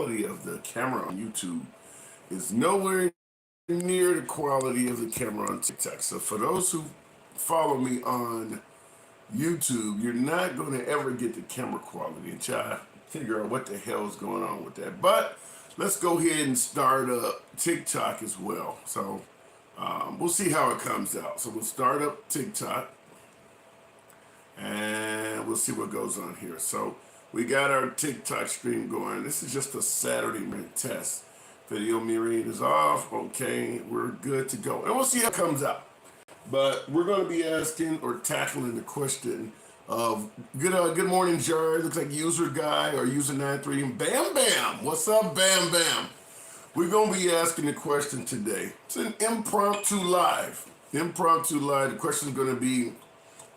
quality of the camera on YouTube is nowhere near the quality of the camera on TikTok. So for those who follow me on YouTube, you're not going to ever get the camera quality and try to figure out what the hell is going on with that. But let's go ahead and start up TikTok as well. So we'll see how it comes out. So we'll start up TikTok and we'll see what goes on here. So we got our TikTok stream going. This is just a Saturday night test. Video mirroring is off. Okay, we're good to go. And we'll see how it comes out. But we're going to be asking or tackling the question of good morning, Jared. Looks like user guy or user 93. Bam Bam. What's up, Bam Bam? We're going to be asking the question today. It's an impromptu live. Impromptu live. The question is going to be,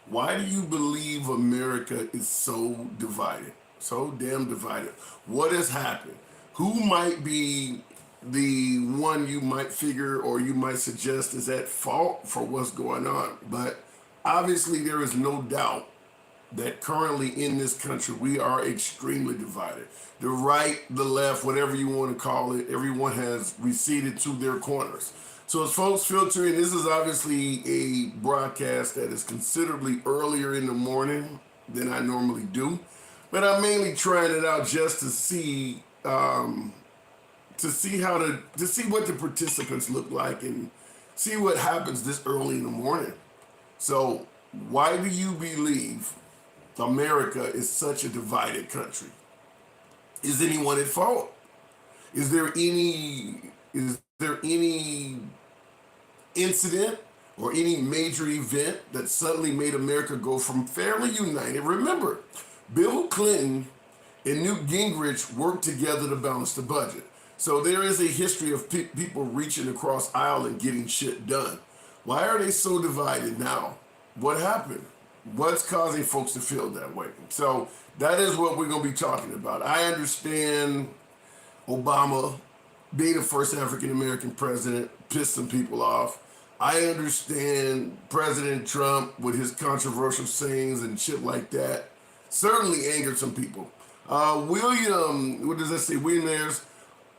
why do you believe America is so divided? So damn divided. What has happened? Who might be the one you might figure or you might suggest is at fault for what's going on? But obviously there is no doubt that currently in this country we are extremely divided. The right, the left, whatever you want to call it, everyone has receded to their corners. So as folks filter in, this is obviously a broadcast that is considerably earlier in the morning than I normally do. But I'm mainly trying it out just to see to see what the participants look like and see what happens this early in the morning. So why do you believe America is such a divided country? Is anyone at fault? Is there any incident or any major event that suddenly made America go from fairly united? Remember, Bill Clinton and Newt Gingrich worked together to balance the budget. So there is a history of people reaching across aisle and getting shit done. Why are they so divided now? What happened? What's causing folks to feel that way? So that is what we're going to be talking about. I understand Obama being the first African-American president pissed some people off. I understand President Trump with his controversial sayings and shit like that certainly angered some people. William, what does that say? William Ayers,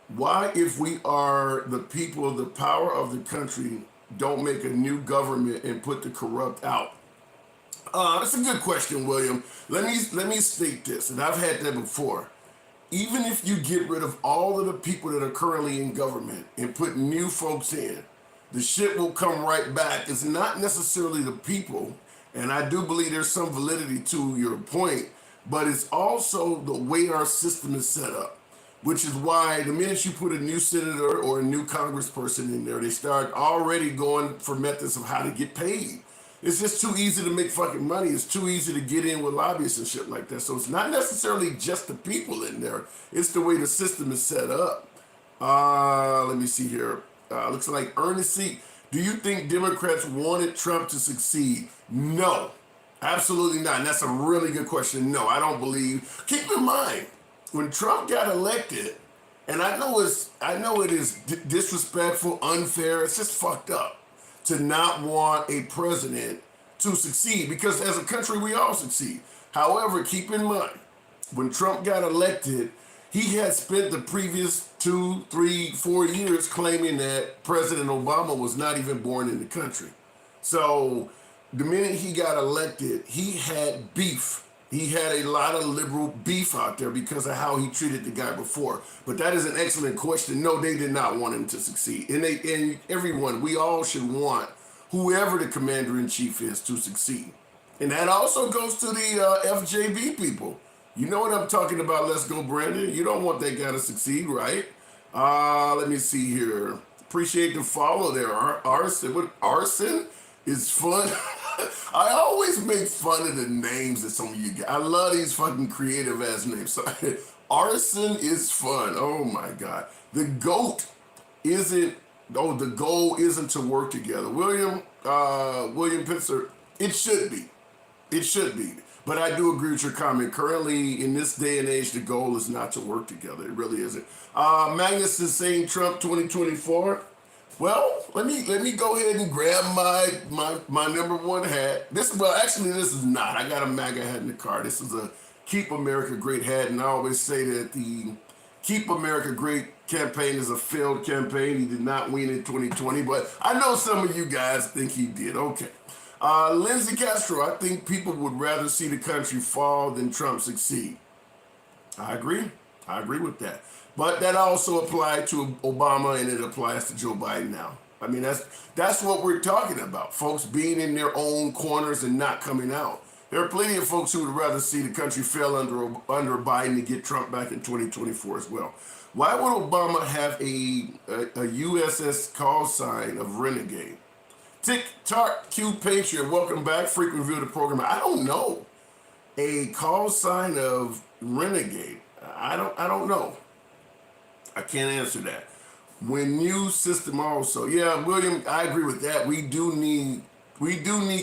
why, if we are the people, the power of the country, don't make a new government and put the corrupt out? That's a good question, William. Let me state this, and I've had that before. Even if you get rid of all of the people that are currently in government and put new folks in, the shit will come right back. It's not necessarily the people, and I do believe there's some validity to your point, but it's also the way our system is set up, which is why the minute you put a new senator or a new congressperson in there, they start already going for methods of how to get paid. It's just too easy to make fucking money. It's too easy to get in with lobbyists and shit like that. So it's not necessarily just the people in there. It's the way the system is set up. Let me see here. Looks like Ernest C. Do you think Democrats wanted Trump to succeed? No, absolutely not. And that's a really good question. No, I don't believe. Keep in mind, when Trump got elected, and I know it is disrespectful, unfair, it's just fucked up to not want a president to succeed, because as a country we all succeed. However, keep in mind, when Trump got elected, he had spent the previous 2, 3, 4 years claiming that President Obama was not even born in the country. So the minute he got elected, he had beef. He had a lot of liberal beef out there because of how he treated the guy before. But that is an excellent question. No, they did not want him to succeed. And everyone, we all should want whoever the commander-in-chief is to succeed. And that also goes to the FJB people. You know what I'm talking about? Let's go, Brandon. You don't want that guy to succeed, right? Let me see here. Appreciate the follow there. Arson. What arson is fun. I always make fun of the names that some of you get. I love these fucking creative ass names. So, arson is fun. Oh my God. The GOAT isn't, the goal isn't to work together. William Pitzer, it should be. It should be. But I do agree with your comment. Currently, in this day and age, the goal is not to work together. It really isn't. Magnus is saying Trump 2024. Well, let me go ahead and grab my number one hat. This is not. I got a MAGA hat in the car. This is a Keep America Great hat, and I always say that the Keep America Great campaign is a failed campaign. He did not win in 2020, but I know some of you guys think he did. Okay. Lindsey Castro, I think people would rather see the country fall than Trump succeed. I agree. I agree with that. But that also applied to Obama and it applies to Joe Biden now. I mean, that's what we're talking about. Folks being in their own corners and not coming out. There are plenty of folks who would rather see the country fail under Biden to get Trump back in 2024 as well. Why would Obama have a USS call sign of renegade? Tick Tart Q Patriot, welcome back. Frequent viewer of the program. I don't know. A call sign of renegade. I don't know. I can't answer that. When new system also, yeah, William, I agree with that. We do need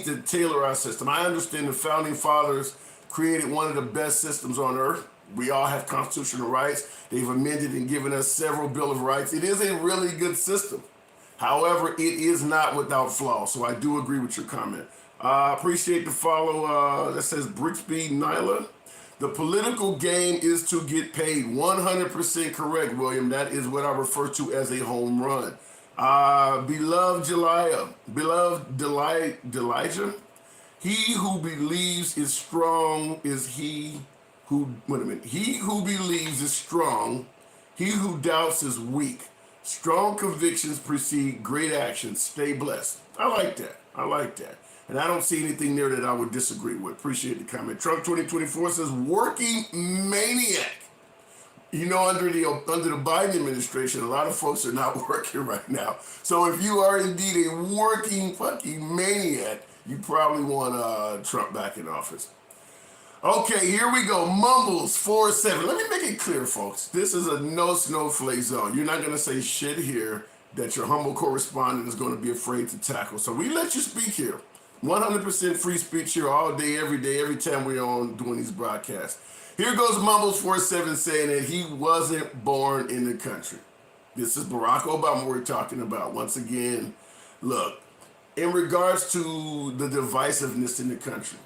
to tailor our system. I understand the founding fathers created one of the best systems on earth. We all have constitutional rights. They've amended and given us several Bill of Rights. It is a really good system. However, it is not without flaws. So I do agree with your comment. Appreciate the follow. That says Brixby Nyla. The political game is to get paid. 100% correct, William. That is what I refer to as a home run. Beloved Delijah. He who believes is strong is he who, wait a minute. He who believes is strong. He who doubts is weak. Strong convictions precede great actions. Stay blessed. I like that. I like that. And I don't see anything there that I would disagree with. Appreciate the comment. Trump 2024 says working maniac. You know, under the Biden administration, a lot of folks are not working right now. So if you are indeed a working fucking maniac, you probably want Trump back in office. Okay, here we go. Mumbles 4-7. Let me make it clear, folks. This is a no snowflake zone. You're not going to say shit here that your humble correspondent is going to be afraid to tackle. So we let you speak here. 100% free speech here all day, every time we're on doing these broadcasts. Here goes Mumbles 4-7 saying that he wasn't born in the country. This is Barack Obama we're talking about. Once again, look, in regards to the divisiveness in the country,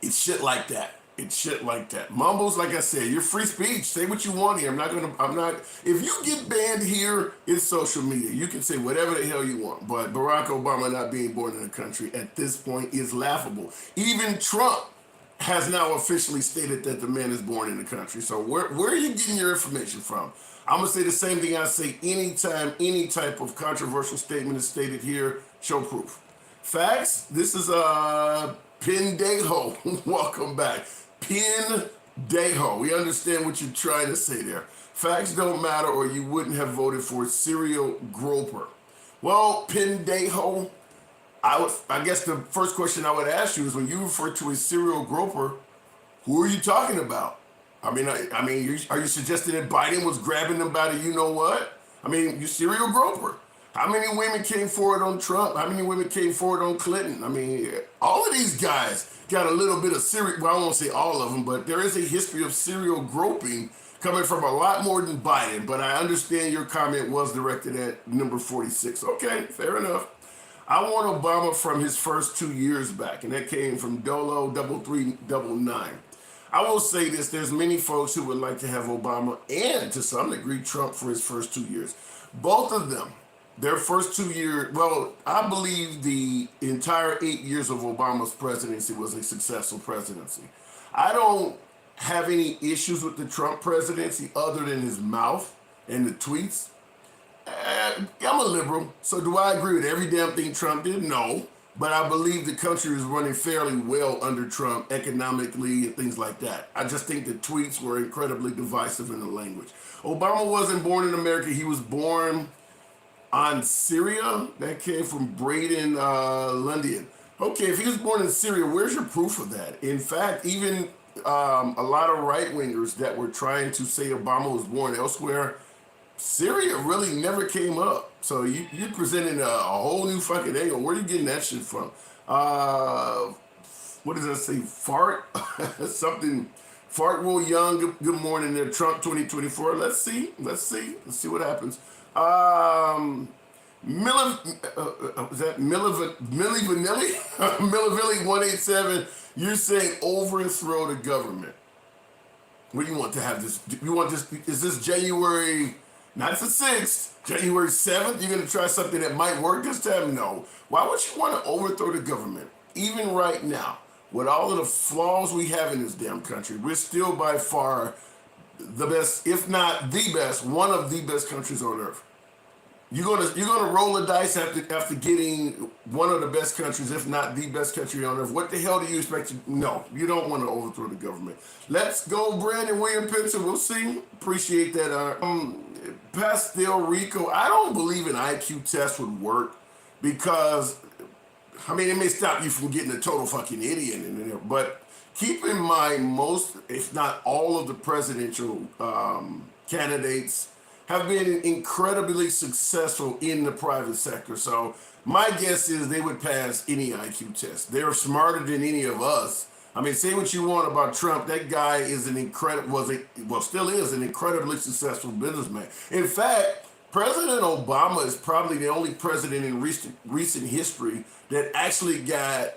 it's shit like that. It's shit like that. Mumbles, like I said, you're free speech. Say what you want here. If you get banned here, it's social media. You can say whatever the hell you want. But Barack Obama not being born in the country at this point is laughable. Even Trump has now officially stated that the man is born in the country. So where are you getting your information from? I'm going to say the same thing I say anytime any type of controversial statement is stated here. Show proof. Facts, this is Pendejo. Welcome back. Pendejo. We understand what you're trying to say there. Facts don't matter or you wouldn't have voted for serial groper. Well, Pendejo, I guess the first question I would ask you is when you refer to a serial groper, who are you talking about? I mean, are you suggesting that Biden was grabbing them by the you know what? I mean, you serial groper. How many women came forward on Trump? How many women came forward on Clinton? I mean, all of these guys got a little bit of serial, well, I won't say all of them, but there is a history of serial groping coming from a lot more than Biden. But I understand your comment was directed at number 46. Okay, fair enough. I want Obama from his first 2 years back, and that came from Dolo 3399. I will say this, there's many folks who would like to have Obama and to some degree Trump for his first 2 years. Both of them, their first 2 years, well, I believe the entire 8 years of Obama's presidency was a successful presidency. I don't have any issues with the Trump presidency other than his mouth and the tweets. I'm a liberal, so do I agree with every damn thing Trump did? No. But I believe the country was running fairly well under Trump economically and things like that. I just think the tweets were incredibly divisive in the language. Obama wasn't born in America. He was born on Syria. That came from Braden Lundian. Okay, if he was born in Syria, where's your proof of that? In fact, even a lot of right-wingers that were trying to say Obama was born elsewhere, Syria really never came up. So you're presenting a whole new fucking angle. Where are you getting that shit from? What does that say? Fart? Something. Fart Will Young. Good morning there. Trump 2024. Let's see what happens. Is that Millie Vanilli? Millivilli 187. You're saying overthrow the government. What do you want to have this? You want this? Is this January, not the 6th, January 7th? You're going to try something that might work this time? No. Why would you want to overthrow the government? Even right now, with all of the flaws we have in this damn country, we're still by far the best, if not the best, one of the best countries on earth. You're gonna roll the dice after getting one of the best countries, if not the best country on earth. What the hell do you expect? No, you don't want to overthrow the government. Let's go, Brandon William Pinson. We'll see. Appreciate that. Pastel Rico. I don't believe an IQ test would work because I mean it may stop you from getting a total fucking idiot in there, but keep in mind most, if not all, of the presidential candidates have been incredibly successful in the private sector. So my guess is they would pass any IQ test. They're smarter than any of us. I mean, say what you want about Trump. That guy is an incredible, still is an incredibly successful businessman. In fact, President Obama is probably the only president in recent history that actually got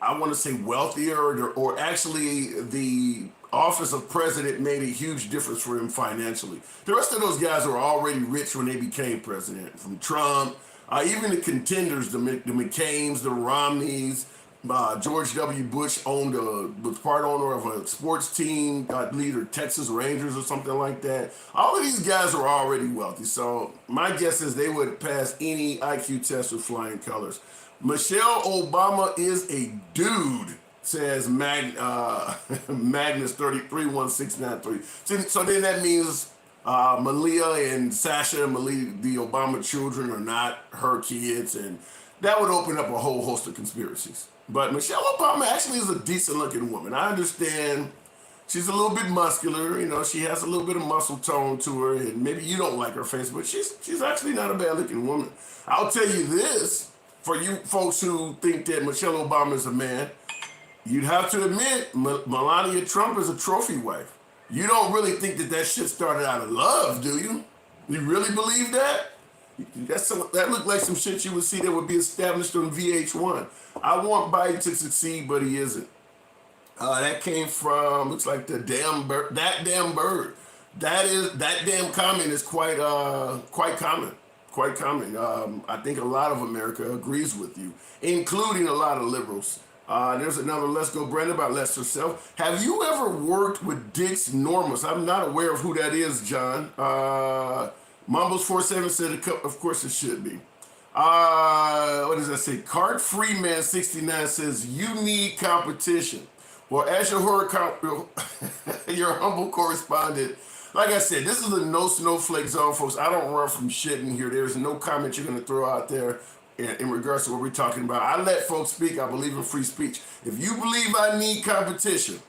I want to say wealthier, or actually the office of president made a huge difference for him financially. The rest of those guys were already rich when they became president, from Trump, even the contenders, the McCains, the Romneys. George W. Bush was part owner of a sports team, leader Texas Rangers or something like that. All of these guys were already wealthy, so my guess is they would pass any IQ test with flying colors. Michelle Obama is a dude, says Magnus 331693. So then that means Malia and Sasha and Malia, the Obama children, are not her kids, and that would open up a whole host of conspiracies. But Michelle Obama actually is a decent looking woman. I understand she's a little bit muscular, she has a little bit of muscle tone to her, and maybe you don't like her face, but she's actually not a bad looking woman. I'll tell you this, for you folks who think that Michelle Obama is a man, you'd have to admit Melania Trump is a trophy wife. You don't really think that shit started out of love, do you? You really believe that? That looked like some shit you would see that would be established on VH1. I want Biden to succeed, but he isn't. That came from, looks like that damn bird. That damn comment is quite common. Quite common. I think a lot of America agrees with you, including a lot of liberals. There's another Let's Go Brandon about Lester Self. Have you ever worked with Dix Normus? I'm not aware of who that is, John. Mumbles47 said, of course it should be. What does that say? Cart Freeman 69 says, you need competition. Well, as your your humble correspondent, like I said, this is a no snowflake zone, folks. I don't run from shit in here. There's no comment you're going to throw out there in regards to what we're talking about. I let folks speak. I believe in free speech. If you believe I need competition,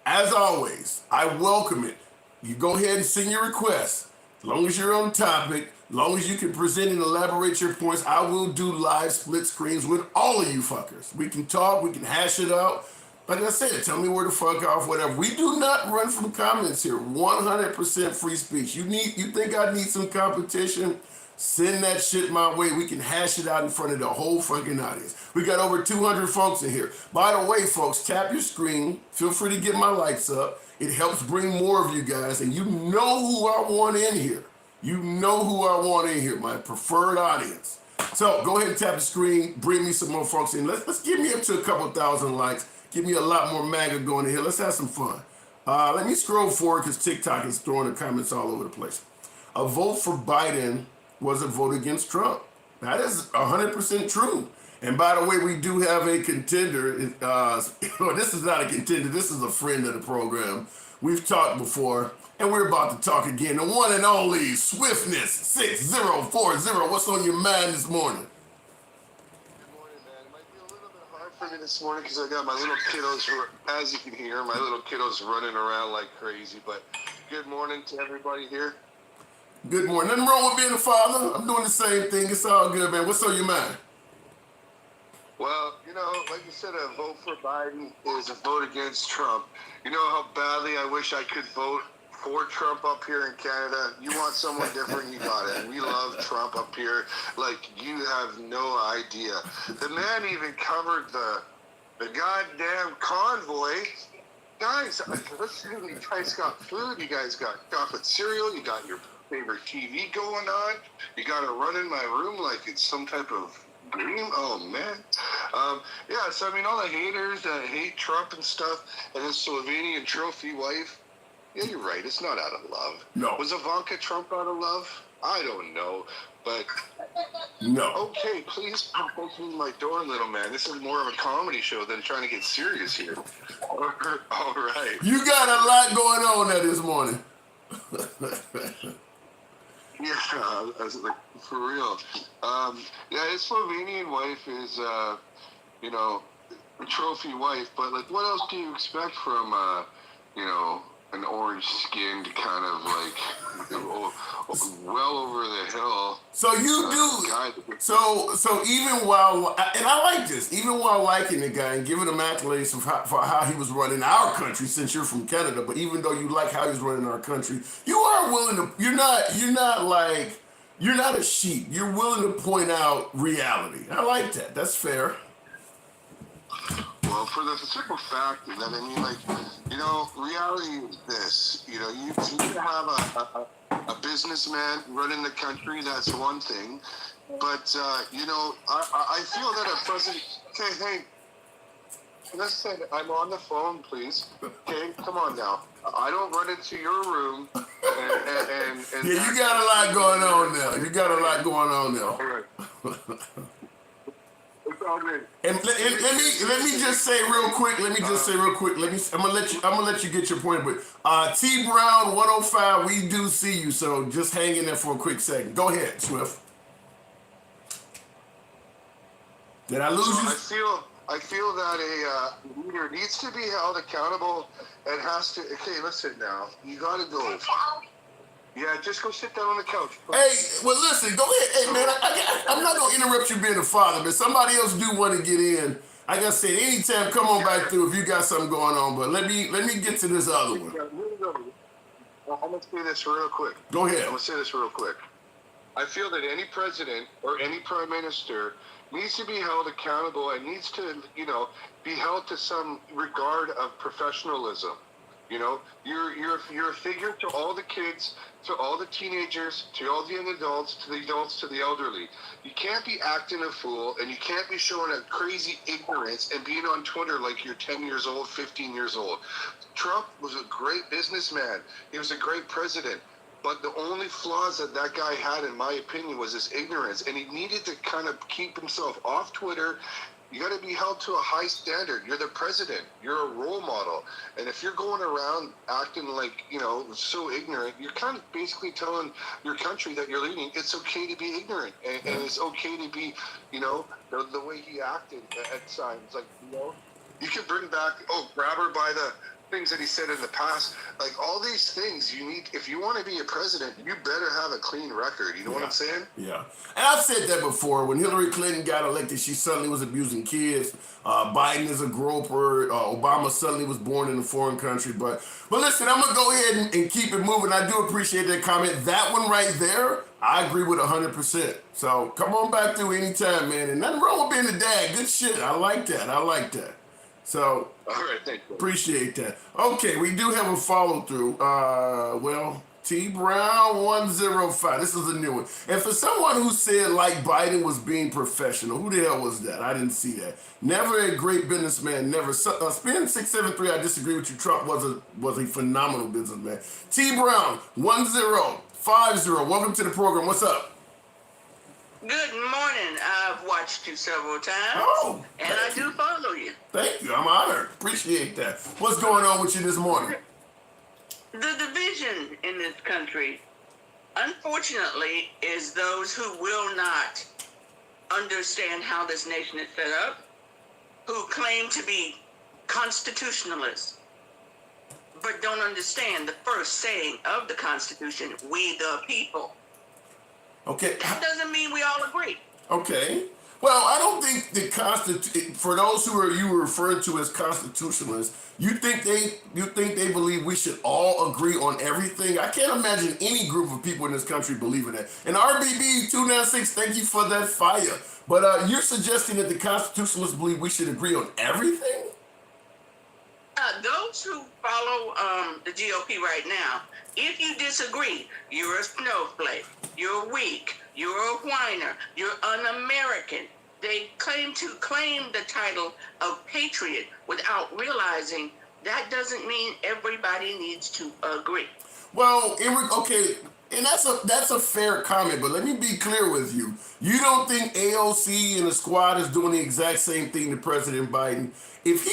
as always, I welcome it. You go ahead and send your requests. As long as you're on topic, as long as you can present and elaborate your points, I will do live split screens with all of you fuckers. We can talk, we can hash it out. Like I said, tell me where the fuck off, whatever. We do not run from comments here. 100% free speech. You think I need some competition? Send that shit my way. We can hash it out in front of the whole fucking audience. We got over 200 folks in here. By the way, folks, tap your screen. Feel free to get my lights up. It helps bring more of you guys, and you know who I want in here. You know who I want in here, my preferred audience. So go ahead and tap the screen. Bring me some more folks in. Let's get me up to a couple thousand likes. Give me a lot more MAGA going in here. Let's have some fun. Let me scroll forward because TikTok is throwing the comments all over the place. A vote for Biden was a vote against Trump. That is 100% true. And by the way, we do have a contender. This is not a contender. This is a friend of the program. We've talked before, and we're about to talk again. The one and only Swiftness 6040. What's on your mind this morning? Good morning, man. It might be a little bit hard for me this morning because I got my little kiddos, as you can hear, my little kiddos running around like crazy. But good morning to everybody here. Good morning. Nothing wrong with being a father. I'm doing the same thing. It's all good, man. What's on your mind? Well, like you said, a vote for Biden is a vote against Trump. You know how badly I wish I could vote for Trump up here in Canada. You want someone different, you got it. We love Trump up here like you have no idea. The man even covered the goddamn convoy guys, listen, you guys got food, you guys got chocolate cereal, you got your favorite TV going on, you got to run in my room like it's some type of game. Oh man, yeah. So I mean, all the haters that hate Trump and stuff, and his Slovenian trophy wife. Yeah, you're right. It's not out of love. No. Was Ivanka Trump out of love? I don't know, but No. okay, please stop opening my door, little man. This is more of a comedy show than trying to get serious here. All right. You got a lot going on there this morning. Yeah, I was like, for real. Yeah, his Slovenian wife is, you know, a trophy wife, but like, what else do you expect from, you know, an orange-skinned kind of like well over the hill? So you do. Guy. So even while, and I like this, even while liking the guy and giving him accolades for how he was running our country, since you're from Canada, but even though you like how he was running our country, you are willing to, you're not a sheep. You're willing to point out reality. I like that. That's fair. Well, for the simple fact that, I mean, like, you know, reality is this. You know, you can have a businessman running the country, that's one thing. But, you know, I feel that a president... Okay, hey, listen, I'm on the phone, please. Okay, come on now. I don't run into your room and Yeah, you got a lot going on now. You got a lot going on now. All right. It's all good. And let me just say real quick. I'm gonna let you get your point. But T Brown 105, we do see you. So just hang in there for a quick second. Go ahead, Swift. Did I lose you? I feel that a leader needs to be held accountable and has to. Okay, listen now. You got to go. Yeah, just go sit down on the couch. Hey, well, listen, go ahead. Hey, man, I'm not going to interrupt you being a father, but somebody else do want to get in. Like I said, anytime, come on back through if you got something going on. But let me get to this other one. I'm going to say this real quick. Go ahead. I'm going to say this real quick. I feel that any president or any prime minister needs to be held accountable and needs to, you know, be held to some regard of professionalism. You know, you're a figure to all the kids, to all the teenagers, to all the young adults, to the adults, to the elderly. You can't be acting a fool, and you can't be showing a crazy ignorance and being on Twitter like you're 10 years old, 15 years old. Trump was a great businessman. He was a great president. But the only flaws that guy had, in my opinion, was his ignorance. And he needed to kind of keep himself off Twitter. You got to be held to a high standard. You're the president. You're a role model. And if you're going around acting like, you know, so ignorant, you're kind of basically telling your country that you're leading it's okay to be ignorant. And it's okay to be, you know, the way he acted at times. Like, you know, you can bring back, grab her by the things that he said in the past. Like, all these things you need, if you want to be a president, you better have a clean record. You know what I'm saying? Yeah. And I've said that before. When Hillary Clinton got elected, she suddenly was abusing kids. Biden is a groper. Obama suddenly was born in a foreign country. But listen, I'm going to go ahead and keep it moving. I do appreciate that comment. That one right there, I agree with 100%. So come on back through anytime, man. And nothing wrong with being a dad. Good shit. I like that. So, all right, thank you. Appreciate that. Okay, we do have a follow through. T Brown 105. This is a new one. And for someone who said like Biden was being professional, who the hell was that? I didn't see that. Never a great businessman. Never. Spin 673. I disagree with you. Trump was a phenomenal businessman. T Brown 1050. Welcome to the program. What's up? Good morning. I've watched you several times. Oh, and I do follow you. Thank you. I'm honored. Appreciate that. What's going on with you this morning? The division in this country, unfortunately, is those who will not understand how this nation is set up, who claim to be constitutionalists, but don't understand the first saying of the Constitution, we the people. Okay. That doesn't mean we all agree. Okay. Well, I don't think the for those you were referring to as constitutionalists, you think they believe we should all agree on everything? I can't imagine any group of people in this country believing that. And RBB 296, thank you for that fire. But you're suggesting that the constitutionalists believe we should agree on everything? those who follow the GOP right now, if you disagree, you're a snowflake, you're weak, you're a whiner, you're un-American. They claim the title of patriot without realizing that doesn't mean everybody needs to agree. Well, okay, and that's a fair comment, but let me be clear with you. You don't think AOC and the squad is doing the exact same thing to President Biden? If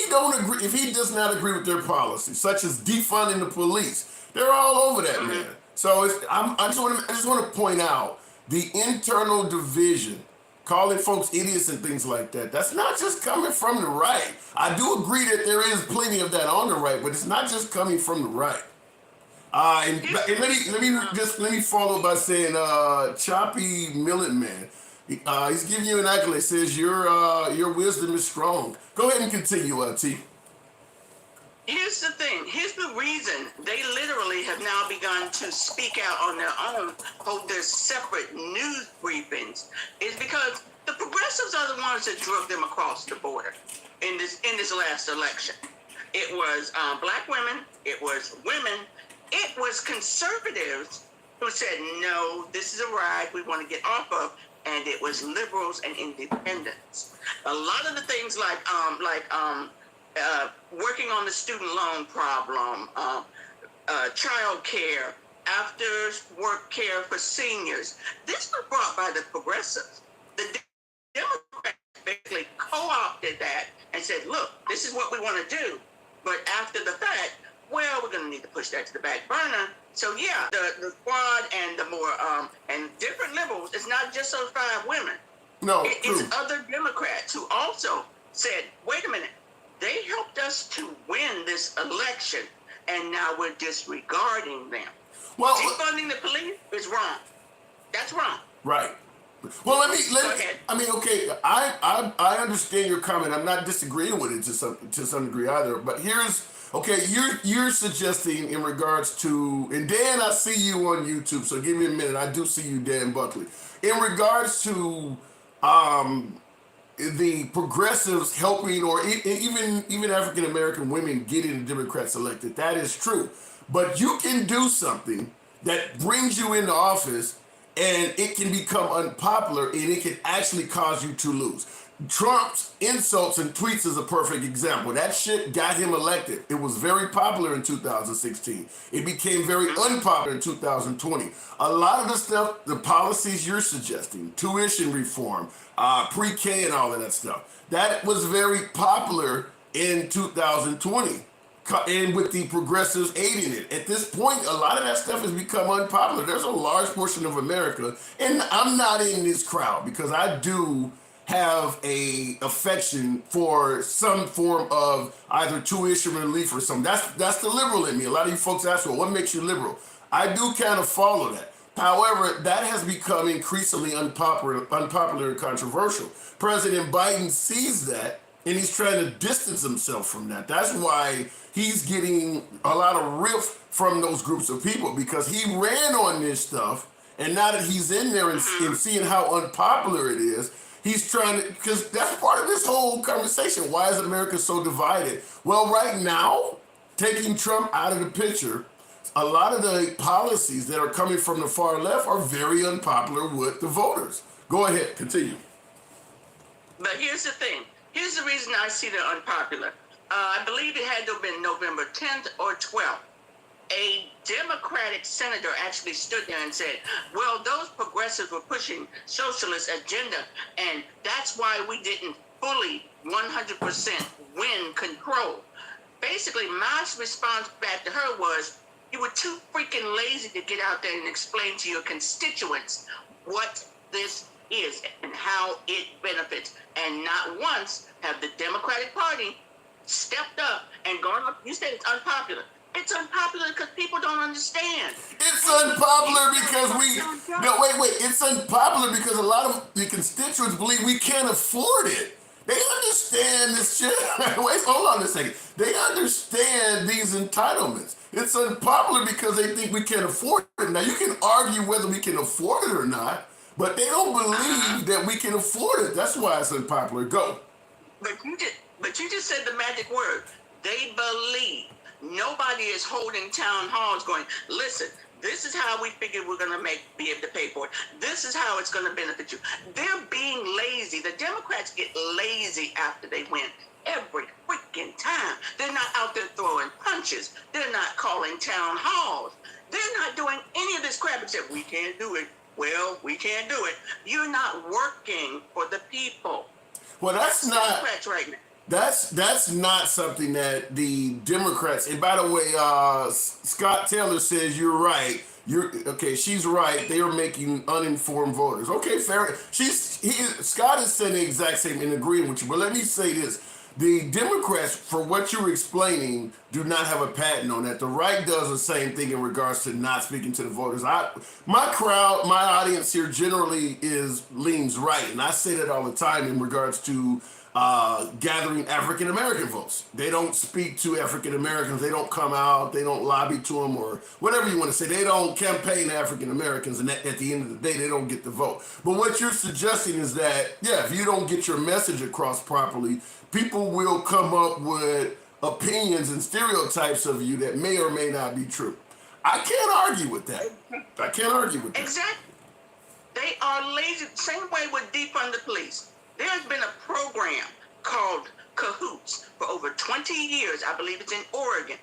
he does not agree with their policies, such as defunding the police, they're all over that man. So I just want to point out the internal division, calling folks idiots and things like that. That's not just coming from the right. I do agree that there is plenty of that on the right, but it's not just coming from the right. And let me follow by saying, Choppy Millet Man, he's giving you an accolade. Says your wisdom is strong. Go ahead and continue, T. Here's the thing. Here's the reason they literally have now begun to speak out on their own, hold their separate news briefings, is because the progressives are the ones that drove them across the border in this last election. It was black women. It was women. It was conservatives who said, no, this is a ride we want to get off of, and it was liberals and independents. A lot of the things like working on the student loan problem, child care, after work care for seniors, this was brought by the progressives. The Democrats basically co-opted that and said, look, this is what we want to do. But after the fact, well, we're going to need to push that to the back burner. So yeah, the squad and the more and different liberals, it's not just those 5 women. No, it's other Democrats who also said, wait a minute, they helped us to win this election, and now we're disregarding them. Well, defunding the police is wrong. That's wrong. Right. Well, let me. Go ahead. I mean, okay, I understand your comment. I'm not disagreeing with it to some degree either. But here's okay. You're suggesting in regards to, and Dan, I see you on YouTube, so give me a minute. I do see you, Dan Buckley. In regards to the progressives helping, or even African American women getting the Democrats elected, that is true. But you can do something that brings you into office, and it can become unpopular, and it can actually cause you to lose. Trump's insults and tweets is a perfect example. That shit got him elected. It was very popular in 2016. It became very unpopular in 2020. A lot of the stuff, the policies you're suggesting, tuition reform, pre-K and all of that stuff, that was very popular in 2020. And with the progressives aiding it. At this point, a lot of that stuff has become unpopular. There's a large portion of America, and I'm not in this crowd because I do have a affection for some form of either tuition relief or something. That's the liberal in me. A lot of you folks ask, well, what makes you liberal? I do kind of follow that. However, that has become increasingly unpopular and controversial. President Biden sees that, and he's trying to distance himself from that. That's why he's getting a lot of riff from those groups of people, because he ran on this stuff, and now that he's in there and seeing how unpopular it is, he's trying to, because that's part of this whole conversation. Why is America so divided? Well, right now, taking Trump out of the picture, a lot of the policies that are coming from the far left are very unpopular with the voters. Go ahead, continue. But here's the thing. Here's the reason I see they're unpopular. I believe it had to have been November 10th or 12th. A Democratic senator actually stood there and said, well, those progressives were pushing socialist agenda, and that's why we didn't fully 100% win control. Basically, my response back to her was, you were too freaking lazy to get out there and explain to your constituents what this is and how it benefits. And not once have the Democratic Party stepped up and gone up. You said it's unpopular. It's unpopular because people don't understand. It's unpopular because It's unpopular because a lot of the constituents believe we can't afford it. They understand this shit. Wait, hold on a second. They understand these entitlements. It's unpopular because they think we can't afford it. Now, you can argue whether we can afford it or not, but they don't believe that we can afford it. That's why it's unpopular. Go. But you just said the magic word. They believe. Nobody is holding town halls going, listen, this is how we figure we're going to be able to pay for it. This is how it's going to benefit you. They're being lazy. The Democrats get lazy after they win every freaking time. They're not out there throwing punches. They're not calling town halls. They're not doing any of this crap except we can't do it. Well, we can't do it. You're not working for the people. Well, that's not Democrats right now. that's not something that the Democrats. And by the way, Scott Taylor says you're right. You're okay. She's right. They are making uninformed voters. Okay, fair. Scott is saying the exact same and agreeing with you. But let me say this: the Democrats, for what you're explaining, do not have a patent on that. The right does the same thing in regards to not speaking to the voters. My crowd, my audience here generally leans right, and I say that all the time in regards to gathering African American votes. They don't speak to African Americans. They don't come out. They don't lobby to them or whatever you want to say. They don't campaign African Americans, and at the end of the day, they don't get the vote. But what you're suggesting is that, yeah, if you don't get your message across properly, people will come up with opinions and stereotypes of you that may or may not be true. I can't argue with that. I can't argue with that. Exactly. They are lazy. Same way with defund the police. There's been a program called Cahoots for over 20 years. I believe it's in Oregon,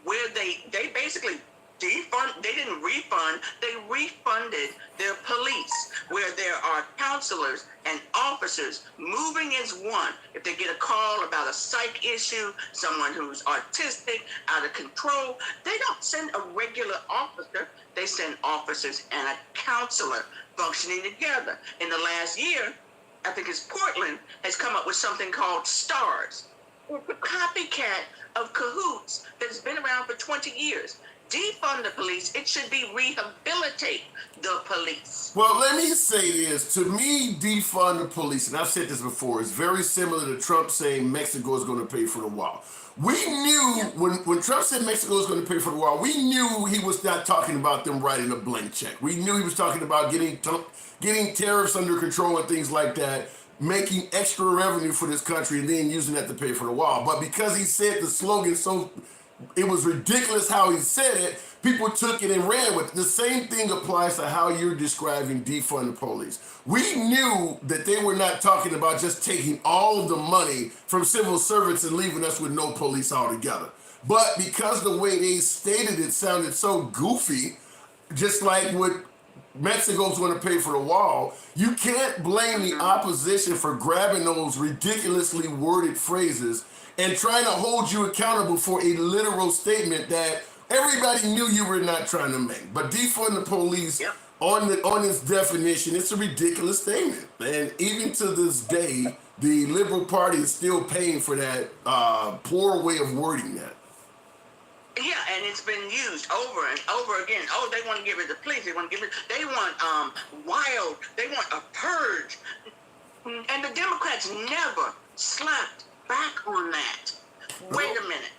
where they basically defund. They didn't refund. They refunded their police, where there are counselors and officers moving as one. If they get a call about a psych issue, someone who's autistic, out of control, they don't send a regular officer. They send officers and a counselor functioning together. In the last year, I think it's Portland, has come up with something called STARS. It's a copycat of Cahoots that's been around for 20 years. Defund the police. It should be rehabilitate the police. Well, let me say this. To me, defund the police, and I've said this before, is very similar to Trump saying Mexico is going to pay for the wall. We knew when Trump said Mexico is going to pay for the wall, we knew he was not talking about them writing a blank check. We knew he was talking about getting tariffs under control and things like that, making extra revenue for this country and then using that to pay for the wall. But because he said the slogan so it was ridiculous how he said it, people took it and ran with it. The same thing applies to how you're describing defund the police. We knew that they were not talking about just taking all of the money from civil servants and leaving us with no police altogether. But because the way they stated it sounded so goofy, just like what Mexico's going to pay for the wall, you can't blame the opposition for grabbing those ridiculously worded phrases and trying to hold you accountable for a literal statement that everybody knew you were not trying to make. But defund the police, Yep. on its definition, it's a ridiculous statement. And even to this day, the Liberal Party is still paying for that poor way of wording that. Yeah, and it's been used over and over again. Oh, they want to get rid of the police. They want they want they want a purge. And the Democrats never slapped back on that. Wait a minute.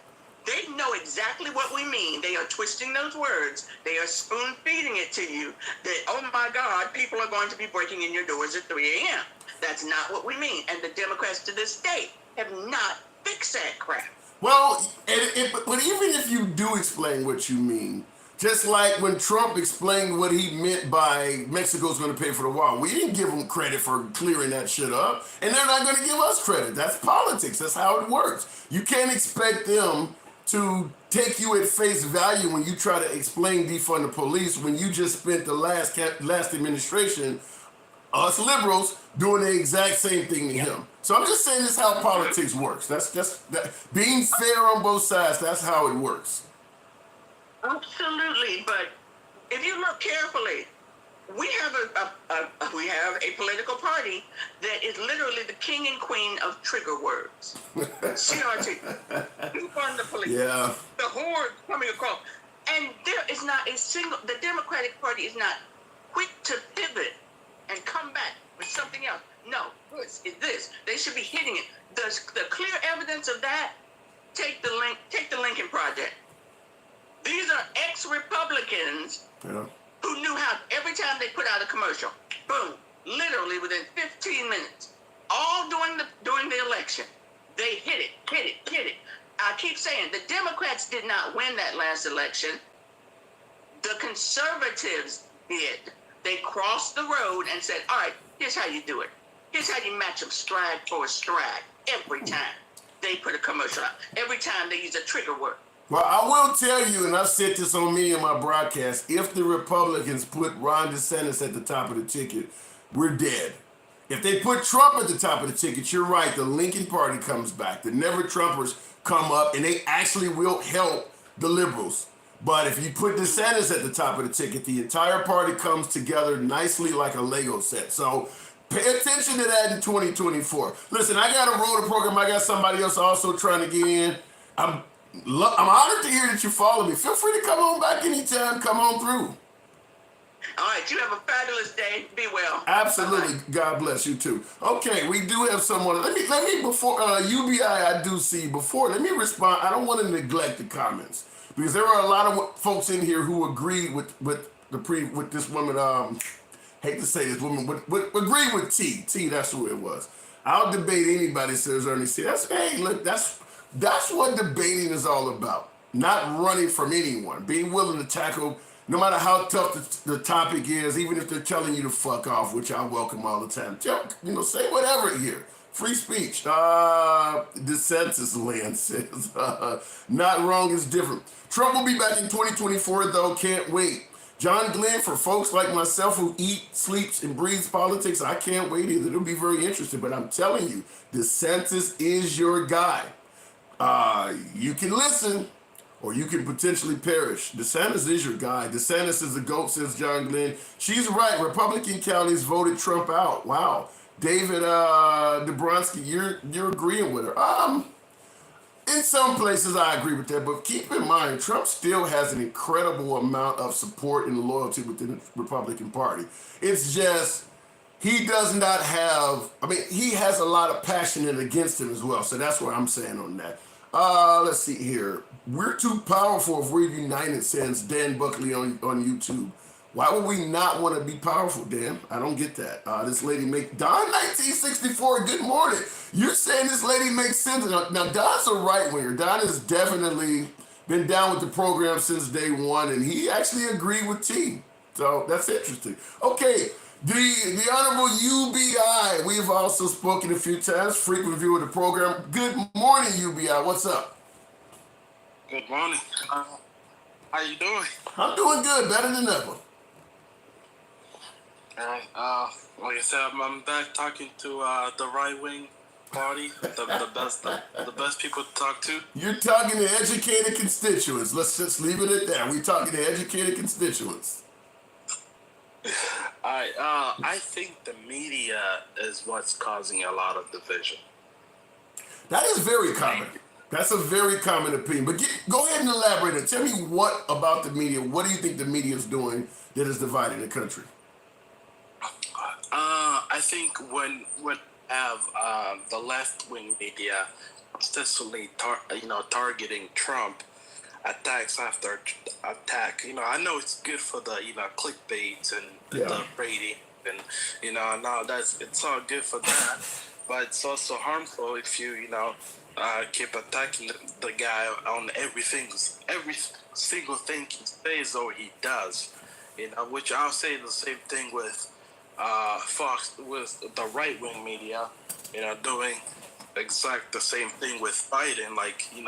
They know exactly what we mean. They are twisting those words. They are spoon feeding it to you that, oh my God, people are going to be breaking in your doors at 3 a.m. That's not what we mean. And the Democrats to this day have not fixed that crap. Well, but even if you do explain what you mean, just like when Trump explained what he meant by Mexico's going to pay for the wall, we didn't give him credit for clearing that shit up, and they're not going to give us credit. That's politics. That's how it works. You can't expect them to take you at face value when you try to explain defund the police when you just spent the last administration, us liberals, doing the exact same thing to him. So I'm just saying this is how politics works. That's just being fair on both sides. That's how it works. Absolutely, but if you look carefully, we have a political party that is literally the king and queen of trigger words. CRT, defund the police, Yeah. the horde coming across, and there is not a single. The Democratic Party is not quick to pivot and come back with something else. No, this is this. They should be hitting it. The clear evidence of that. Take the Lincoln Project. These are ex-Republicans who knew how every time they put out a commercial, boom, literally within 15 minutes, all during the election, they hit it. I keep saying the Democrats did not win that last election. The conservatives did. They crossed the road and said, all right, here's how you do it. Here's how you match them stride for a stride every time they put a commercial out. Every time they use a trigger word. Well, I will tell you, and I've said this on many of my broadcasts, if the Republicans put Ron DeSantis at the top of the ticket, we're dead. If they put Trump at the top of the ticket, you're right, the Lincoln Party comes back. The Never Trumpers come up, and they actually will help the liberals. But if you put DeSantis at the top of the ticket, the entire party comes together nicely like a Lego set. So pay attention to that in 2024. Listen, I got a roller program. I got somebody else also trying to get in. I'm honored to hear that you follow me. Feel free to come on back anytime. Come on through. All right, you have a fabulous day. Be well. Absolutely. Bye-bye. God bless you too. Okay, we do have someone. Let me before UBI. I do see before. Let me respond. I don't want to neglect the comments because there are a lot of folks in here who agree with this woman. Hate to say this woman, but agree with T. That's who it was. I'll debate anybody, says Ernie C. That's what debating is all about. Not running from anyone. Being willing to tackle. No matter how tough the topic is, even if they're telling you to fuck off, which I welcome all the time. Say whatever here. Free speech. DeSantis land says, not wrong is different. Trump will be back in 2024, though. Can't wait. John Glenn, for folks like myself who eat, sleeps, and breathes politics, I can't wait either. It'll be very interesting. But I'm telling you, DeSantis is your guy. You can listen, or you can potentially perish. DeSantis is your guy. DeSantis is the GOAT, says John Glenn. She's right. Republican counties voted Trump out. Wow. David Dabronsky, you're agreeing with her. In some places, I agree with that, but keep in mind, Trump still has an incredible amount of support and loyalty within the Republican Party. It's just he does not have, he has a lot of passion in against him as well, so that's what I'm saying on that. Let's see here. We're too powerful if we're united, says Dan Buckley on YouTube. Why would we not want to be powerful, Dan? I don't get that. This lady Don 1964, good morning. You're saying this lady makes sense. Now Don's a right-winger. Don has definitely been down with the program since day one, and he actually agreed with T. So that's interesting. Okay, the Honorable UBI, we've also spoken a few times, frequent viewer of the program. Good morning, UBI. What's up? Good morning. How you doing? I'm doing good, better than ever. All right. Like I said, I'm back talking to the right-wing party, the best people to talk to. You're talking to educated constituents. Let's just leave it at that. We're talking to educated constituents. All right. I think the media is what's causing a lot of division. That is very common. That's a very common opinion. But go ahead and elaborate it. Tell me what about the media. What do you think the media is doing that is dividing the country? I think when have the left-wing media consistently targeting Trump, attacks after attack. I know it's good for the clickbait and the rating, and now it's all good for that, but it's also harmful if you keep attacking the guy on every single thing he says or he does. Which I'll say the same thing with Fox, with the right-wing media, doing exact the same thing with Biden. Like, he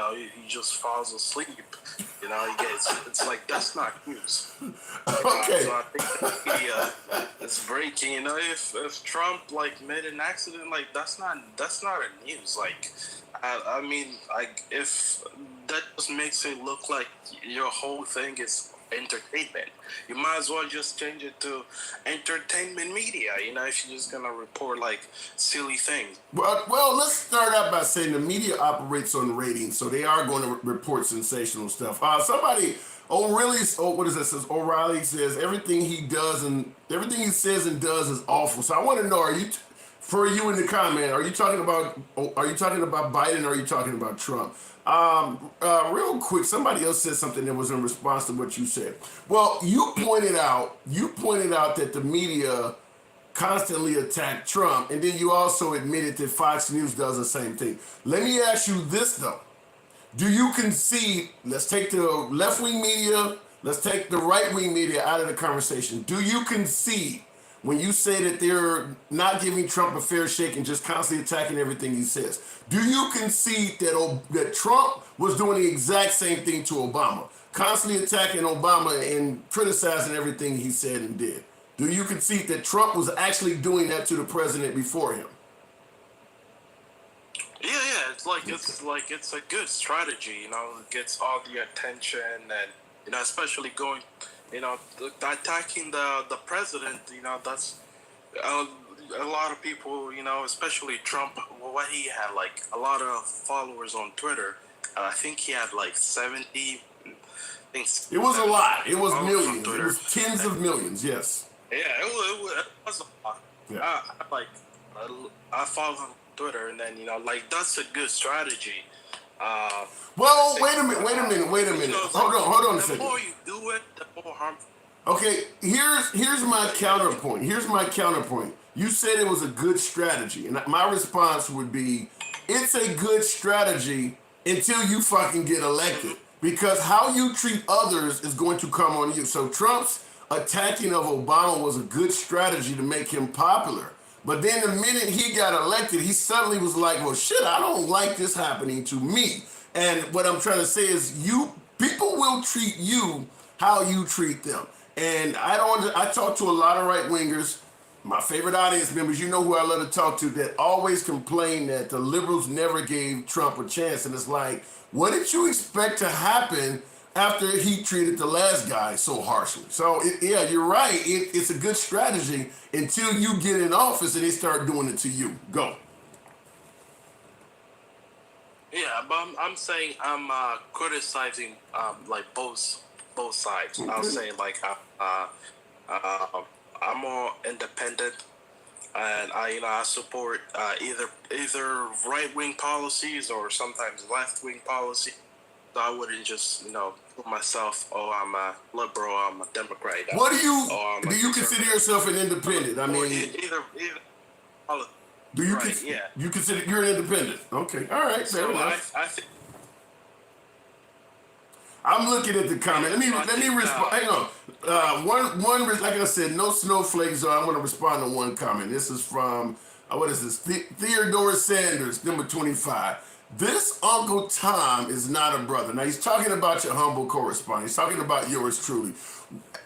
just falls asleep. It's like, that's not news. Okay. So I think the media is breaking. If Trump made an accident, that's not a news. If that just makes it look like your whole thing is entertainment, you might as well just change it to entertainment media, if you're just gonna report silly things. Well, let's start out by saying the media operates on ratings, so they are going to report sensational stuff. O'Reilly says everything he says and does is awful. So I want to know, for you in the comment, are you talking about Biden or are you talking about Trump? Real quick, somebody else said something that was in response to what you said. Well, you pointed out that the media constantly attack Trump, and then you also admitted that Fox News does the same thing. Let me ask you this though. Do you concede? Let's take the left wing media, let's take the right wing media out of the conversation. Do you concede when you say that they're not giving Trump a fair shake and just constantly attacking everything he says? Do you concede that Trump was doing the exact same thing to Obama, constantly attacking Obama and criticizing everything he said and did? Do you concede that Trump was actually doing that to the president before him? Yeah. It's a good strategy. It gets all the attention, and especially going, attacking the president. That's a lot of people. Especially Trump. What he had, like, a lot of followers on Twitter. I think he had like 70. It was a lot. It was followers on millions. It Twitter. was tens of millions. Yes. Yeah, it was a lot. Yeah. I follow him on Twitter, and then that's a good strategy. Well, wait a minute. Hold on a The second. more you do it, the more harmful. Okay, here's my counterpoint. You said it was a good strategy, and my response would be, it's a good strategy until you fucking get elected, because how you treat others is going to come on you. So Trump's attacking of Obama was a good strategy to make him popular. But then the minute he got elected, he suddenly was like, well, shit, I don't like this happening to me. And what I'm trying to say is, people will treat you how you treat them. And I talk to a lot of right wingers, my favorite audience members, who I love to talk to, that always complain that the liberals never gave Trump a chance. And it's like, what did you expect to happen after he treated the last guy so harshly? So yeah, you're right. It's a good strategy until you get in office and they start doing it to you. Go. Yeah, but I'm saying I'm criticizing like both sides. I'll say, like, I'm more independent, and I support either right wing policies or sometimes left wing policy. So I wouldn't just put myself, I'm a liberal, I'm a Democrat. What do you or I'm a do? You consider conservative. yourself an independent? I Or mean, either poli- do you right, yeah. you consider you're an independent? Okay, all right, fair So enough. I think I'm looking at the comment. Let me respond. Hang on. Like I said, no snowflakes. So I'm going to respond to one comment. This is from what is this? Theodore Sanders, number 25. This Uncle Tom is not a brother. Now he's talking about your humble correspondent. He's talking about yours truly.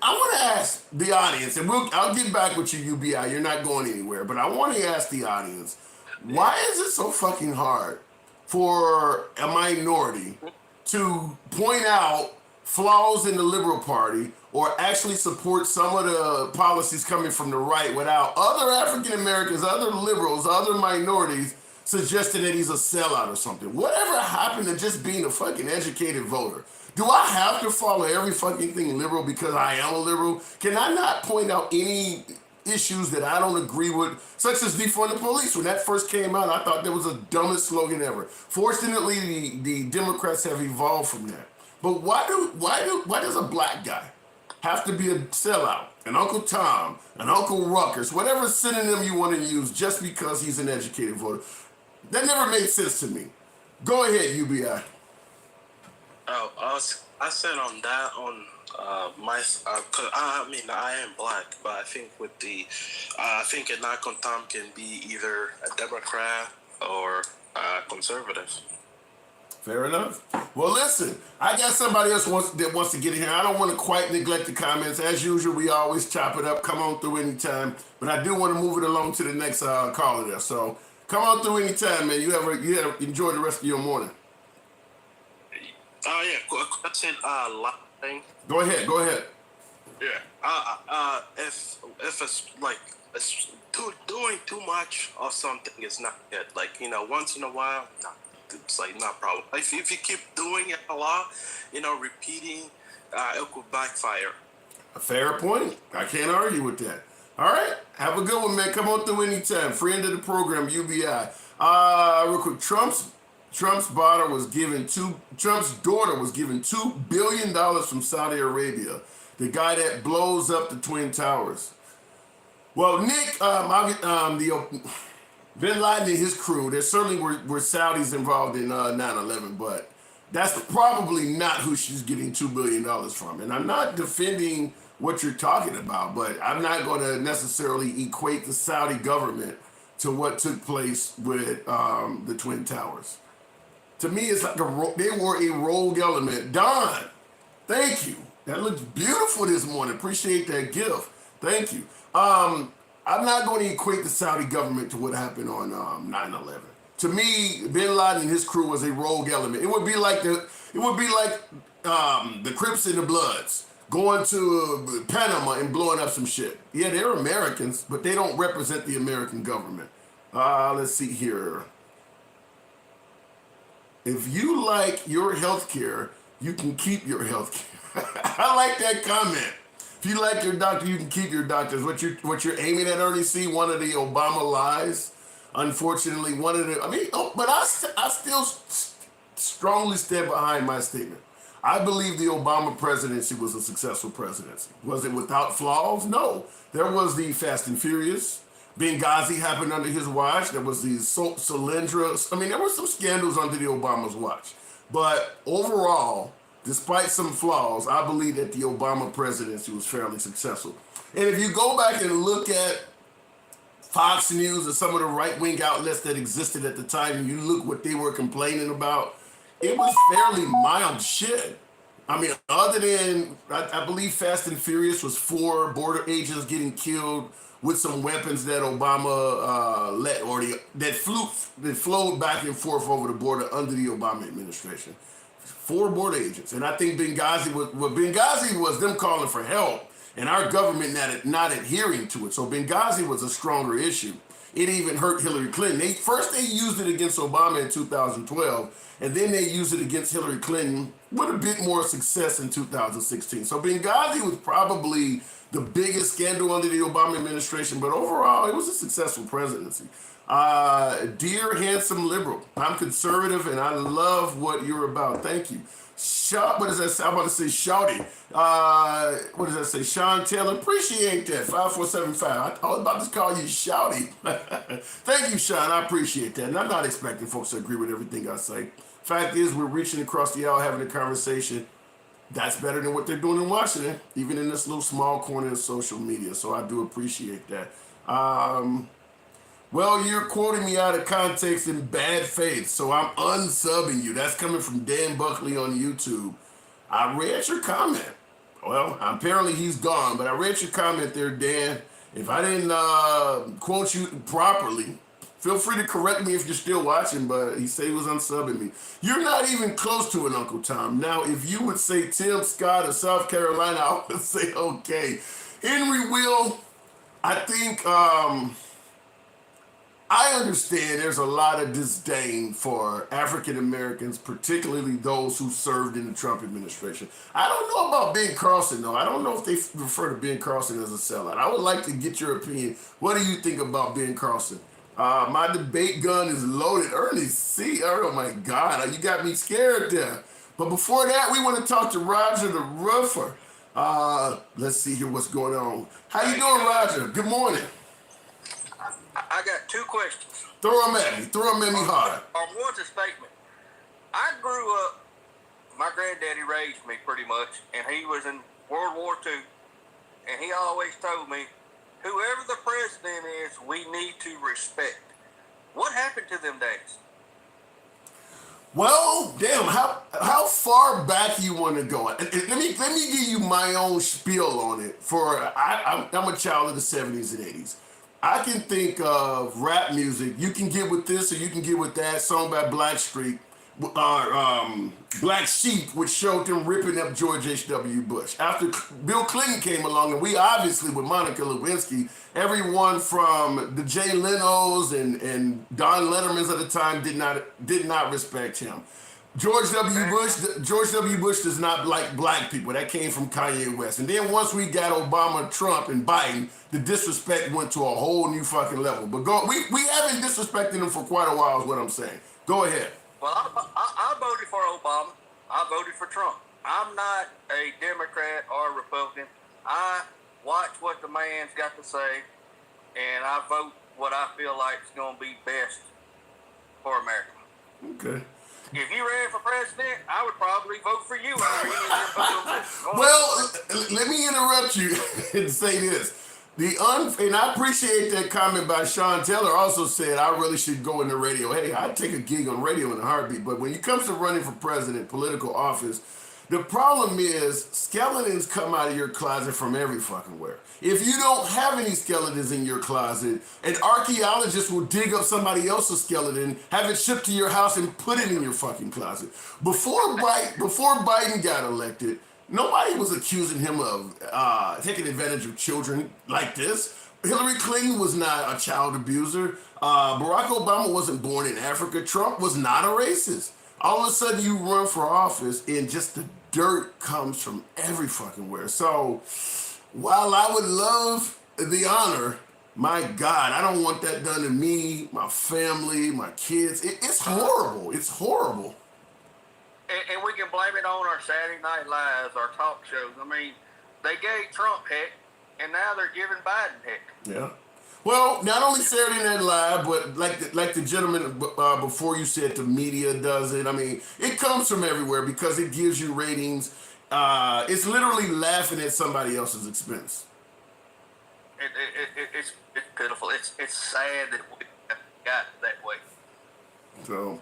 I want to ask the audience, and I'll get back with you, UBI. You're not going anywhere, but I want to ask the audience, why is it so fucking hard for a minority to point out flaws in the Liberal Party or actually support some of the policies coming from the right without other African Americans, other liberals, other minorities suggesting that he's a sellout or something? Whatever happened to just being a fucking educated voter? Do I have to follow every fucking thing liberal because I am a liberal? Can I not point out any issues that I don't agree with, such as defund the police? When that first came out, I thought that was the dumbest slogan ever. Fortunately, the Democrats have evolved from that. But why does a black guy have to be a sellout, an Uncle Tom, an Uncle Ruckus, whatever synonym you want to use, just because he's an educated voter? That never made sense to me. Go ahead, UBI. I said on that my, cause I am black, but I think I think an Uncle Tom can be either a Democrat or a conservative. Fair enough. Well, listen, I got somebody else that wants to get in here. I don't want to quite neglect the comments. As usual, we always chop it up. Come on through anytime. But I do want to move it along to the next caller there. So come on through anytime, man. You have enjoy the rest of your morning. Oh yeah, question. Last thing. Go ahead. Yeah. If it's like doing too much of something is not good. Like, once in a while, no, it's like not a problem. If you keep doing it a lot, repeating, it could backfire. A fair point. I can't argue with that. All right. Have a good one, man. Come on through anytime. Friend of the program, UBI. Real quick, Trump's daughter was given $2 billion from Saudi Arabia, the guy that blows up the Twin Towers. Well, Nick, Bin Laden and his crew, there certainly were Saudis involved in 9/11, but That's probably not who she's getting $2 billion from. And I'm not defending what you're talking about, but I'm not going to necessarily equate the Saudi government to what took place with the Twin Towers. To me, it's like they were a rogue element. Don, thank you. That looks beautiful this morning. Appreciate that gift. Thank you. I'm not going to equate the Saudi government to what happened on 9/11. To me, Bin Laden and his crew was a rogue element. It would be like the Crips and the Bloods going to Panama and blowing up some shit. Yeah, they're Americans, but they don't represent the American government. Let's see here. If you like your health care, you can keep your health care. I like that comment. If you like your doctor, you can keep your doctors. What you're aiming at, Ernie C, one of the Obama lies. Unfortunately, but I still strongly stand behind my statement. I believe the Obama presidency was a successful presidency. Was it without flaws? No. There was the Fast and Furious. Benghazi happened under his watch. There was the Solyndra. There were some scandals under the Obama's watch. But overall, despite some flaws, I believe that the Obama presidency was fairly successful. And if you go back and look at Fox News and some of the right-wing outlets that existed at the time, and you look what they were complaining about, it was fairly mild shit. Other than, I believe Fast and Furious was 4 border agents getting killed with some weapons that Obama that flowed back and forth over the border under the Obama administration. 4 border agents. And I think Benghazi was them calling for help and our government not adhering to it. So Benghazi was a stronger issue. It even hurt Hillary Clinton. They used it against Obama in 2012, and then they used it against Hillary Clinton with a bit more success in 2016. So Benghazi was probably the biggest scandal under the Obama administration, but overall, it was a successful presidency. Dear handsome liberal, I'm conservative and I love what you're about. Thank you. What does that say? I'm about to say Shouty. What does that say? Sean Taylor, appreciate that. 5475. I was about to call you Shouty. Thank you, Sean. I appreciate that. And I'm not expecting folks to agree with everything I say. Fact is, we're reaching across the aisle having a conversation. That's better than what they're doing in Washington, even in this little small corner of social media. So I do appreciate that. Well, you're quoting me out of context in bad faith, so I'm unsubbing you. That's coming from Dan Buckley on YouTube. I read your comment. Well, apparently he's gone, but I read your comment there, Dan. If I didn't quote you properly, feel free to correct me if you're still watching, but he said he was unsubbing me. You're not even close to an Uncle Tom. Now, if you would say Tim Scott of South Carolina, I would say okay. Henry Will, I think... I understand there's a lot of disdain for African Americans, particularly those who served in the Trump administration. I don't know about Ben Carson, though. I don't know if they refer to Ben Carson as a sellout. I would like to get your opinion. What do you think about Ben Carson? My debate gun is loaded. Ernie C. Oh, my God. You got me scared there. But before that, we want to talk to Roger the Ruffer. Let's see here what's going on. How you doing, Roger? Good morning. I got 2 questions. Throw them at me hard. One's a statement. I grew up, my granddaddy raised me pretty much, and he was in World War II, and he always told me, whoever the president is, we need to respect. What happened to them days? Well, damn, how far back you want to go? Let me give you my own spiel on it. I'm a child of the 70s and 80s. I can think of rap music. You can get with this or you can get with that. Song by Blackstreet, Black Sheep, which showed them ripping up George H.W. Bush. After Bill Clinton came along, and we obviously with Monica Lewinsky, everyone from the Jay Leno's and Don Letterman's at the time did not respect him. George W. Bush does not like black people. That came from Kanye West. And then once we got Obama, Trump, and Biden, the disrespect went to a whole new fucking level. But we haven't disrespected him for quite a while is what I'm saying. Go ahead. Well, I voted for Obama. I voted for Trump. I'm not a Democrat or a Republican. I watch what the man's got to say, and I vote what I feel like is going to be best for America. Okay. if you ran for president, I would probably vote for you. Well, let me interrupt you and say this. And I appreciate that comment by Sean Taylor. Also said I really should go into radio. Hey, I'd take a gig on radio in a heartbeat. But when it comes to running for president, political office, the problem is skeletons come out of your closet from every fucking where. If you don't have any skeletons in your closet, an archaeologist will dig up somebody else's skeleton, have it shipped to your house, and put it in your fucking closet. Before Biden got elected, nobody was accusing him of taking advantage of children like this. Hillary Clinton was not a child abuser. Barack Obama wasn't born in Africa. Trump was not a racist. All of a sudden, you run for office, and just the dirt comes from every fucking where. So, while I would love the honor, my God, I don't want that done to me, my family, my kids. It's horrible. It's horrible. And we can blame it on our Saturday Night Lives, our talk shows. I mean, they gave Trump heck, and now they're giving Biden heck. Yeah. Well, not only Saturday Night Live, but like the gentleman before you said, the media does it. I mean, it comes from everywhere because it gives you ratings. It's literally laughing at somebody else's expense. It's pitiful. It's sad that we got that way. So,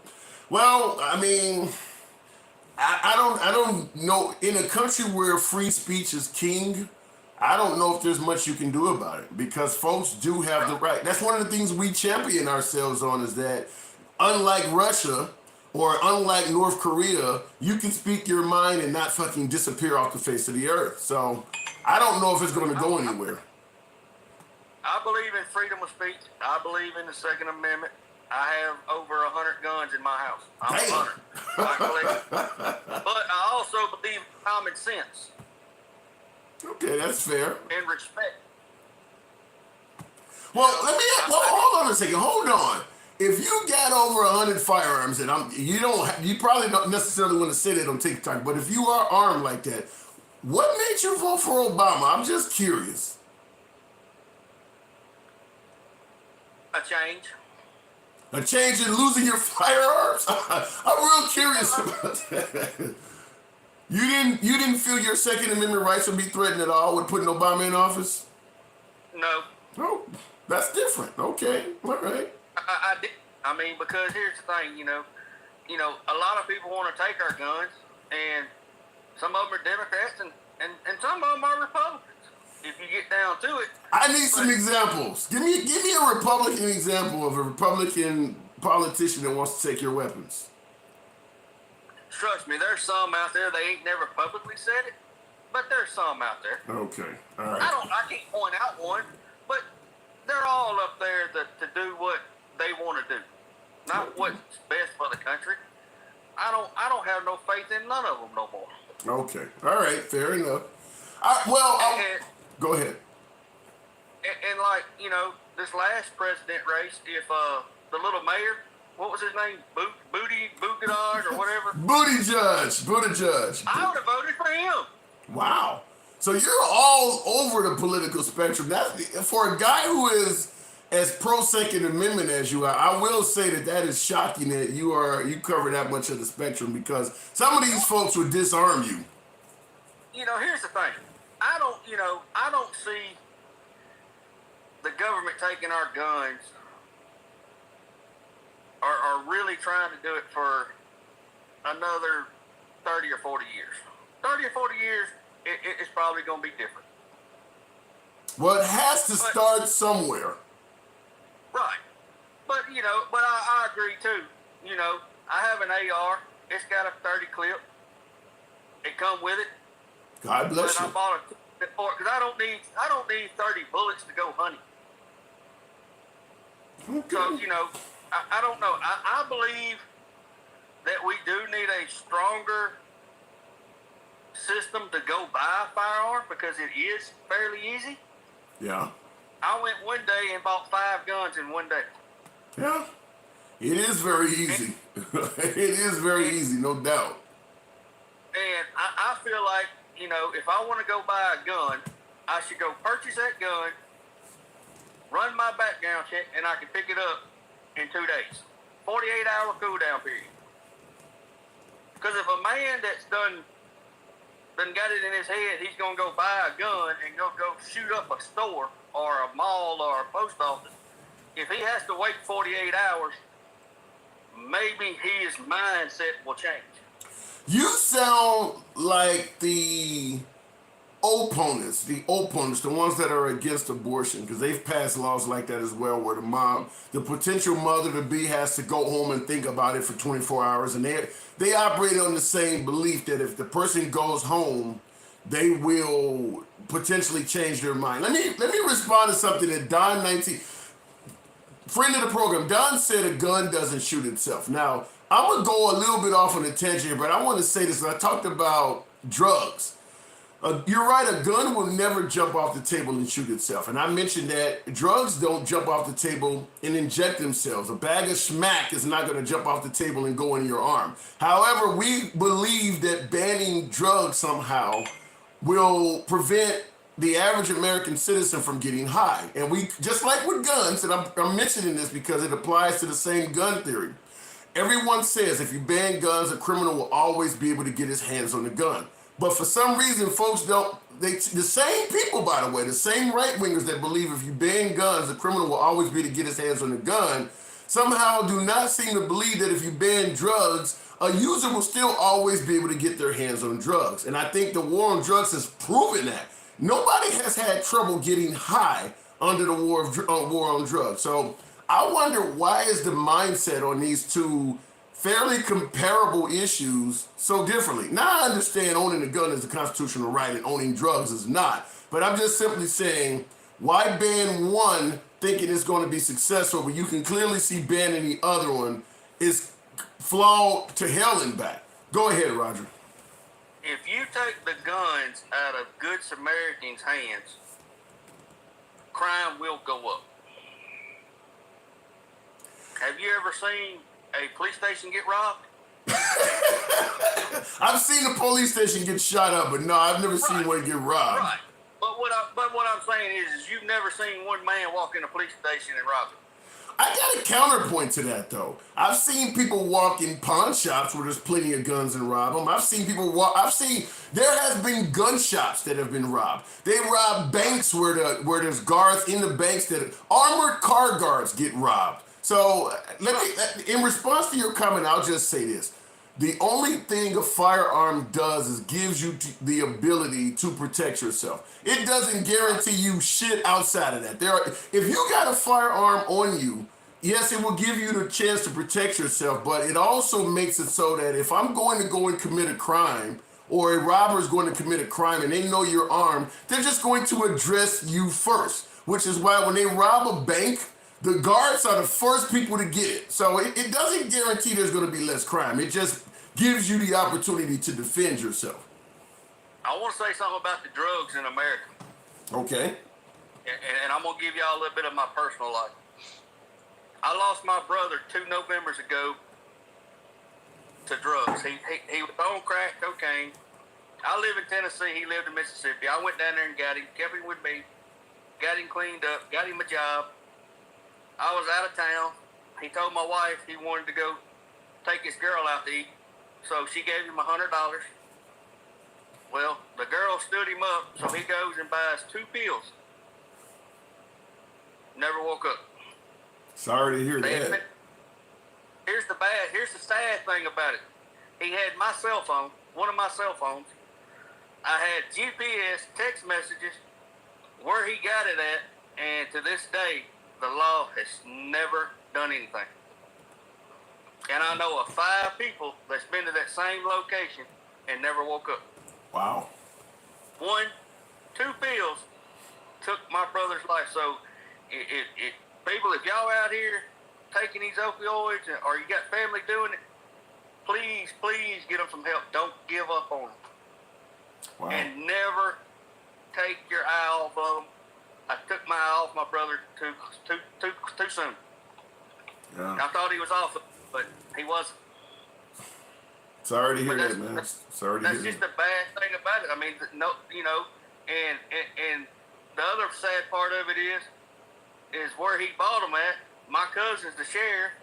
well, I mean, I don't know. In a country where free speech is king, I don't know if there's much you can do about it because folks do have the right. That's one of the things we champion ourselves on is that unlike Russia or unlike North Korea, you can speak your mind and not fucking disappear off the face of the earth. So I don't know if it's going to go anywhere. I believe in freedom of speech. I believe in the Second Amendment. I have over 100 guns in my house. I'm a hunter. But I also believe in common sense. Okay, that's fair. And respect. Well, hold on a second. Hold on. If you got over 100 firearms, and you probably don't necessarily want to say that on TikTok, but if you are armed like that, what made you vote for Obama? I'm just curious. A change. A change in losing your firearms? I'm real curious about that. You didn't feel your Second Amendment rights would be threatened at all with putting Obama in office? No. Oh, that's different. Okay, all right. I did. I mean, because here's the thing, you know, a lot of people want to take our guns, and some of them are Democrats, and some of them are Republicans. If you get down to it, I need some examples. Give me a Republican example of a Republican politician that wants to take your weapons. Trust me, there's some out there. They ain't never publicly said it, but there's some out there. Okay, all right. I can't point out one, but they're all up there to do what they want to do, not what's best for the country. I don't have no faith in none of them no more. Okay, all right, fair enough. Go ahead. And like, this last president race, if the little mayor, what was his name? Buttigieg or whatever? Buttigieg. I would have voted for him. Wow. So you're all over the political spectrum. For a guy who is as pro Second Amendment as you are, I will say that is shocking that you cover that much of the spectrum because some of these folks would disarm you. Here's the thing. I don't see the government taking our guns are really trying to do it for another 30 or 40 years. 30 or 40 years, it's probably going to be different. Well, it has to start somewhere. Right. But I agree too. I have an AR. It's got a 30 clip. It come with it. God bless you. I bought it because I don't need 30 bullets to go hunting. Okay. So, I don't know. I believe that we do need a stronger system to go buy a firearm because it is fairly easy. Yeah. I went one day and bought 5 guns in one day. Yeah. It is very easy. It is very easy, no doubt. And I feel like, if I want to go buy a gun, I should go purchase that gun, run my background check, and I can pick it up in 2 days. 48-hour cool down period. Because if a man that's done got it in his head, he's gonna go buy a gun and go shoot up a store or a mall or a post office. If he has to wait 48 hours, maybe his mindset will change. You sound like the opponents, the ones that are against abortion, because they've passed laws like that as well, where the potential mother-to-be has to go home and think about it for 24 hours, and they operate on the same belief that if the person goes home, they will potentially change their mind. Let me respond to something that Don 19, friend of the program, Don said a gun doesn't shoot itself. Now, I'm gonna go a little bit off on a tangent here, but I want to say this. I talked about drugs. You're right, a gun will never jump off the table and shoot itself. And I mentioned that drugs don't jump off the table and inject themselves. A bag of smack is not going to jump off the table and go in your arm. However, we believe that banning drugs somehow will prevent the average American citizen from getting high. And we, just like with guns, and I'm mentioning this because it applies to the same gun theory. Everyone says if you ban guns, a criminal will always be able to get his hands on the gun. But for some reason, folks don't, the same people, by the way, the same right-wingers that believe if you ban guns, the criminal will always be able to get his hands on the gun, somehow do not seem to believe that if you ban drugs, a user will still always be able to get their hands on drugs. And I think the war on drugs has proven that. Nobody has had trouble getting high under the war on drugs. So I wonder, why is the mindset on these two fairly comparable issues so differently? Now, I understand owning a gun is a constitutional right and owning drugs is not, but I'm just simply saying, why ban one thinking it's going to be successful, but you can clearly see banning the other one is flawed to hell and back? Go ahead, Roger. If you take the guns out of Good Samaritans' hands, crime will go up. Have you ever seen a police station get robbed? I've seen the police station get shot up, but no, I've never seen one get robbed. Right. But what I'm saying is you've never seen one man walk in a police station and rob it. I got a counterpoint to that, though. I've seen people walk in pawn shops where there's plenty of guns and rob them. I've seen people walk. There has been gun shops that have been robbed. They rob banks where there's guards in the banks that armored car guards get robbed. So in response to your comment, I'll just say this. The only thing a firearm does is gives you the ability to protect yourself. It doesn't guarantee you shit outside of that. If you got a firearm on you, yes, it will give you the chance to protect yourself, but it also makes it so that if I'm going to go and commit a crime, or a robber is going to commit a crime and they know you're armed, they're just going to address you first, which is why when they rob a bank, the guards are the first people to get it. So it doesn't guarantee there's going to be less crime. It just gives you the opportunity to defend yourself. I want to say something about the drugs in America. Okay. And I'm going to give y'all a little bit of my personal life. I lost my brother 2 Novembers ago to drugs. He was on crack cocaine. I live in Tennessee. He lived in Mississippi. I went down there and got him, kept him with me, got him cleaned up, got him a job. I was out of town. He told my wife he wanted to go take his girl out to eat, so she gave him $100. Well, the girl stood him up, so he goes and buys 2 pills. Never woke up. Sorry to hear that. Here's the sad thing about it. He had my cell phone, one of my cell phones. I had GPS text messages where he got it at, and to this day, the law has never done anything. And I know of 5 people that's been to that same location and never woke up. Wow. 2 pills took my brother's life. So, people, if y'all out here taking these opioids or you got family doing it, please get them some help. Don't give up on them. Wow. And never take your eye off of them. I took my eye off my brother too soon. Yeah. I thought he was off, but he wasn't. Sorry to hear that, man. Sorry to hear that. That's just the bad thing about it. I mean, no, and the other sad part of it is where he bought them at. My cousin's the sheriff,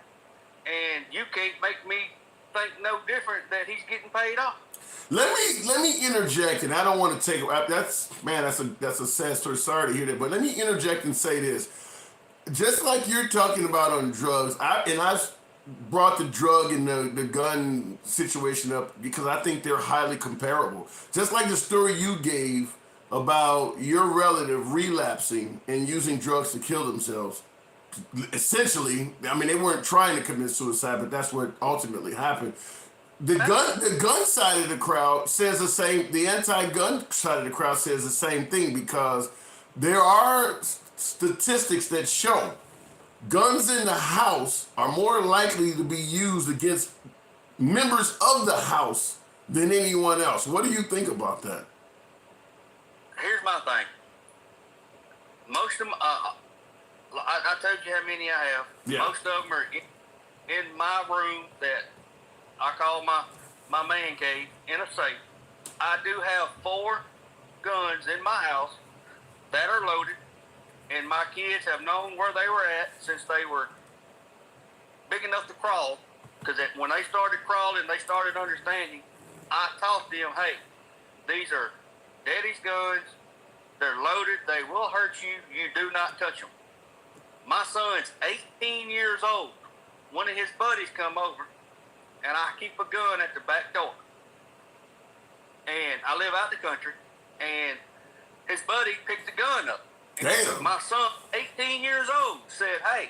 and you can't make me think no different that he's getting paid off. Let me interject, and I don't want to take that's a sad story. Sorry to hear that, but let me interject and say this. Just like you're talking about on drugs, I've brought the drug and the gun situation up because I think they're highly comparable. Just like the story you gave about your relative relapsing and using drugs to kill themselves. Essentially, I mean, they weren't trying to commit suicide, but that's what ultimately happened. The gun side of the crowd says the same. The anti-gun side of the crowd says the same thing because there are statistics that show guns in the house are more likely to be used against members of the house than anyone else. What do you think about that? Here's my thing. Most of them, I told you how many I have. Yeah. Most of them are in my room that I call my man cave in a safe. I do have 4 guns in my house that are loaded, and my kids have known where they were at since they were big enough to crawl. Because when they started crawling, they started understanding. I taught them, hey, these are Daddy's guns. They're loaded. They will hurt you. You do not touch them. My son's 18 years old. One of his buddies come over, and I keep a gun at the back door. And I live out the country, and his buddy picked the gun up. And Damn. my son, 18 years old, said, hey,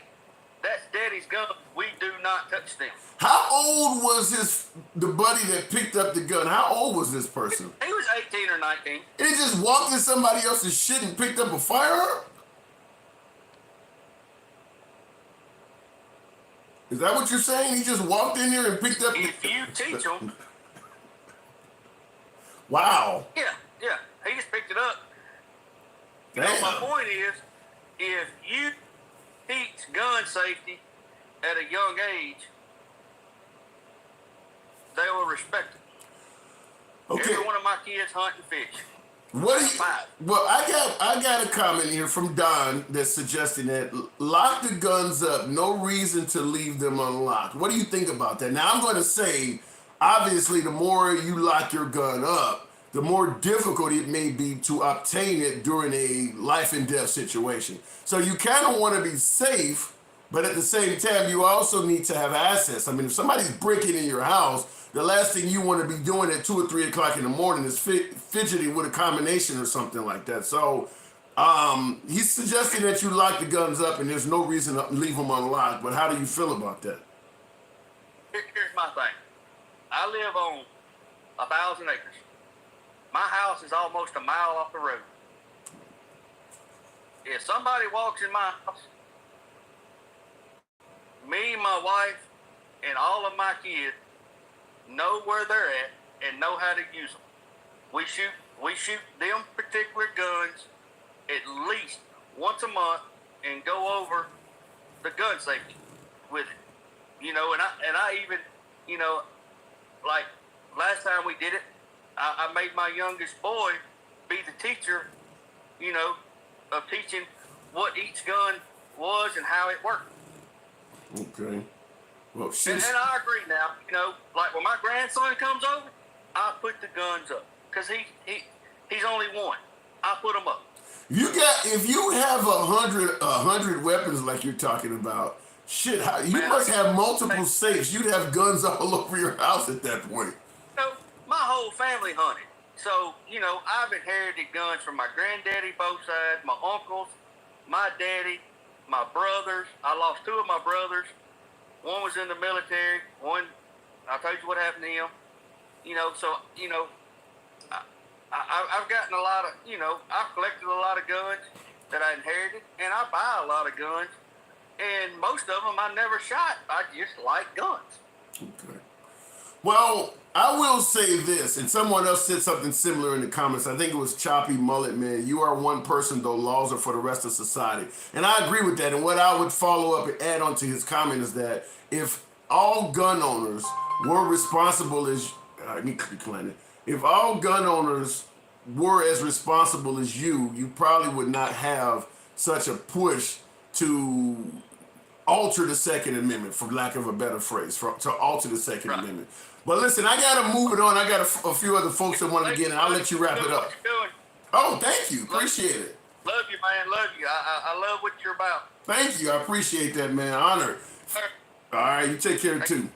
that's Daddy's gun. We do not touch them. How old was the buddy that picked up the gun? How old was this person? He was 18 or 19. He just walked in somebody else's shit and picked up a firearm? Is that what you're saying? He just walked in there and picked up. If you teach them, Wow. yeah, he just picked it up. You know, my Damn. point is, if you teach gun safety at a young age, they will respect it. Okay. Every one of my kids hunt and fish. What do you, Five. well, I got a comment here from Don that's suggesting that lock the guns up, no reason to leave them unlocked. What do you think about that? Now I'm going to say, obviously, the more you lock your gun up, the more difficult it may be to obtain it during a life and death situation. So you kind of want to be safe, but at the same time, you also need to have access. I mean, if somebody's breaking in your house, the last thing you want to be doing at 2 or 3 o'clock in the morning is fidgeting with a combination or something like that. So he's suggesting that you lock the guns up and there's no reason to leave them unlocked. But how do you feel about that? Here's my thing. I live on 1,000 acres. My house is almost a mile off the road. If somebody walks in my house, me, my wife, and all of my kids know where they're at and know how to use them. We shoot them particular guns at least once a month and go over the gun safety with it. You know, and I even, you know, like last time we did it, I made my youngest boy be the teacher, you know, of teaching what each gun was and how it worked. Okay. Well, And she's, I agree now, you know, like when my grandson comes over, I put the guns up because he's only one. I put them up. if you have 100 weapons like you're talking about, shit, you Man, must have multiple safes. You'd have guns all over your house at that point. You know, my whole family hunted. So, you know, I've inherited guns from my granddaddy, both sides, my uncles, my daddy, my brothers. I lost 2 of my brothers. One was in the military. One, I told you what happened to him. You know, so, you know, I've gotten a lot of, you know, I've collected a lot of guns that I inherited, and I buy a lot of guns. And most of them I never shot. I just like guns. Okay. Well, I will say this, and someone else said something similar in the comments. I think it was Choppy Mullet, man. You are one person, though laws are for the rest of society. And I agree with that. And what I would follow up and add on to his comment is that if all gun owners were responsible as, I need to decline it. If all gun owners were as responsible as you probably would not have such a push to alter the Second Amendment, for lack of a better phrase, to alter the Second Right. Amendment. But listen, I gotta move it on. I got a few other folks that want to get in. I'll let you wrap it up. What you're doing. Oh, thank you. Appreciate it. Love you, man. Love you. I love what you're about. Thank you. I appreciate that, man. Honored. All right, you take care too.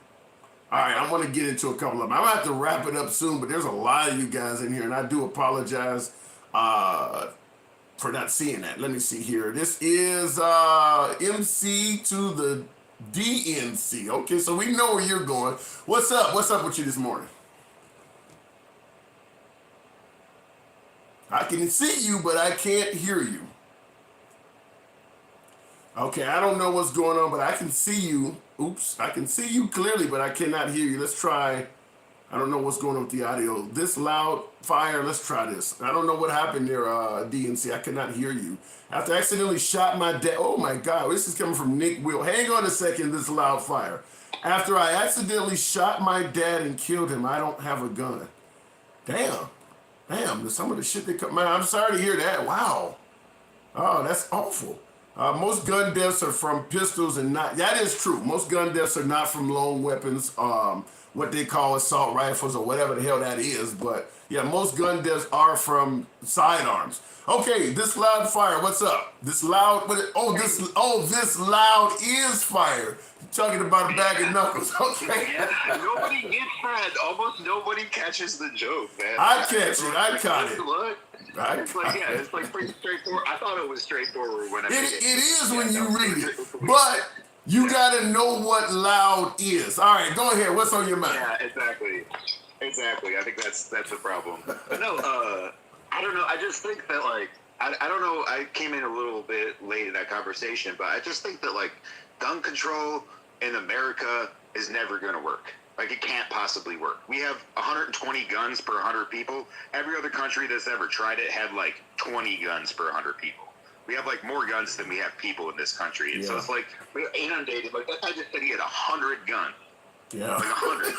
All right, I want to get into a couple of them. I'm gonna have to wrap it up soon, but there's a lot of you guys in here, and I do apologize for not seeing that. Let me see here. This is MC to the DNC. Okay, so we know where you're going. What's up? What's up with you this morning? I can see you, but I can't hear you. Okay, I don't know what's going on, but I can see you. Oops, I can see you clearly, but I cannot hear you. Let's try. I don't know what's going on with the audio. This loud fire, let's try this. I don't know what happened there, DNC. I cannot hear you. After I accidentally shot my dad. Oh my God, this is coming from Nick Will. Hang on a second, this loud fire. After I accidentally shot my dad and killed him, I don't have a gun. Damn, some of the shit that come, man, I'm sorry to hear that. Wow. Oh, that's awful. Most gun deaths are from pistols and not, that is true. Most gun deaths are not from lone weapons, what they call assault rifles or whatever the hell that is. But yeah, most gun deaths are from sidearms. Okay, this loud fire, what's up? This loud, this loud is fire. You're talking about a bag of knuckles, okay? Nobody gets that. Almost nobody catches the joke, man. I catch it, I caught it. Look. Right? It's like pretty straightforward. I thought it was straightforward when I made It is when you read it, but you gotta know what loud is. All right, go ahead. What's on your mind? Yeah, exactly. I think that's the problem. But no, I don't know. I just think that I don't know. I came in a little bit late in that conversation, but I just think that gun control in America is never going to work. It can't possibly work. We have 120 guns per 100 people. Every other country that's ever tried it had 20 guns per 100 people. We have more guns than we have people in this country. And so it's we're inundated. That guy just said he had 100 guns. Yeah. 100.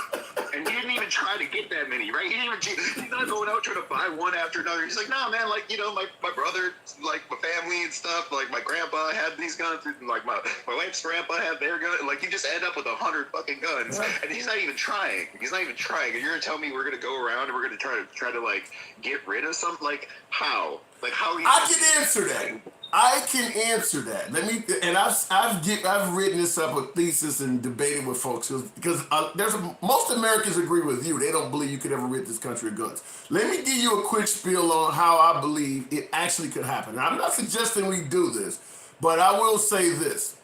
And he didn't even try to get that many, right? He's not going out trying to buy one after another. He's like, no, man, my brother, my family and stuff, my grandpa had these guns, and my wife's grandpa had their gun. You just end up with 100 fucking guns. Right. And he's not even trying. And you're going to tell me we're going to go around and we're going to try to get rid of something? How? How? I can answer that. Let me, and I've written this up a thesis and debated with folks because most Americans agree with you. They don't believe you could ever rid this country of guns. Let me give you a quick spiel on how I believe it actually could happen. Now, I'm not suggesting we do this, but I will say this: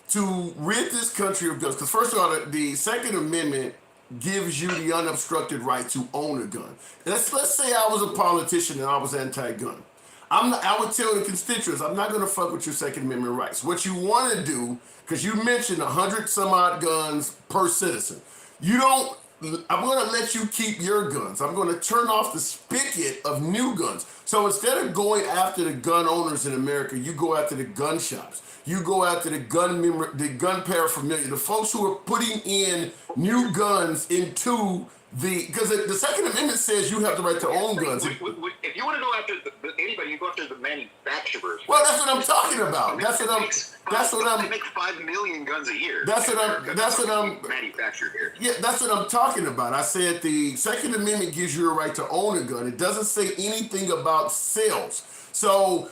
to rid this country of guns, because first of all, the Second Amendment gives you the unobstructed right to own a gun. Let's say I was a politician and I was anti-gun. I would tell the constituents, I'm not going to fuck with your Second Amendment rights. What you want to do, because you mentioned 100 some odd guns per citizen. I'm going to let you keep your guns. I'm going to turn off the spigot of new guns. So instead of going after the gun owners in America, you go after the gun shops. You go after the gun paraphernalia, the folks who are putting in new guns into because the Second Amendment says you have the right to own guns. If you want to go after anybody, you go after the manufacturers. Well, that's what I'm talking about. They make 5 million guns a year. That's what I'm manufactured here. Yeah, that's what I'm talking about. I said the Second Amendment gives you a right to own a gun. It doesn't say anything about sales. So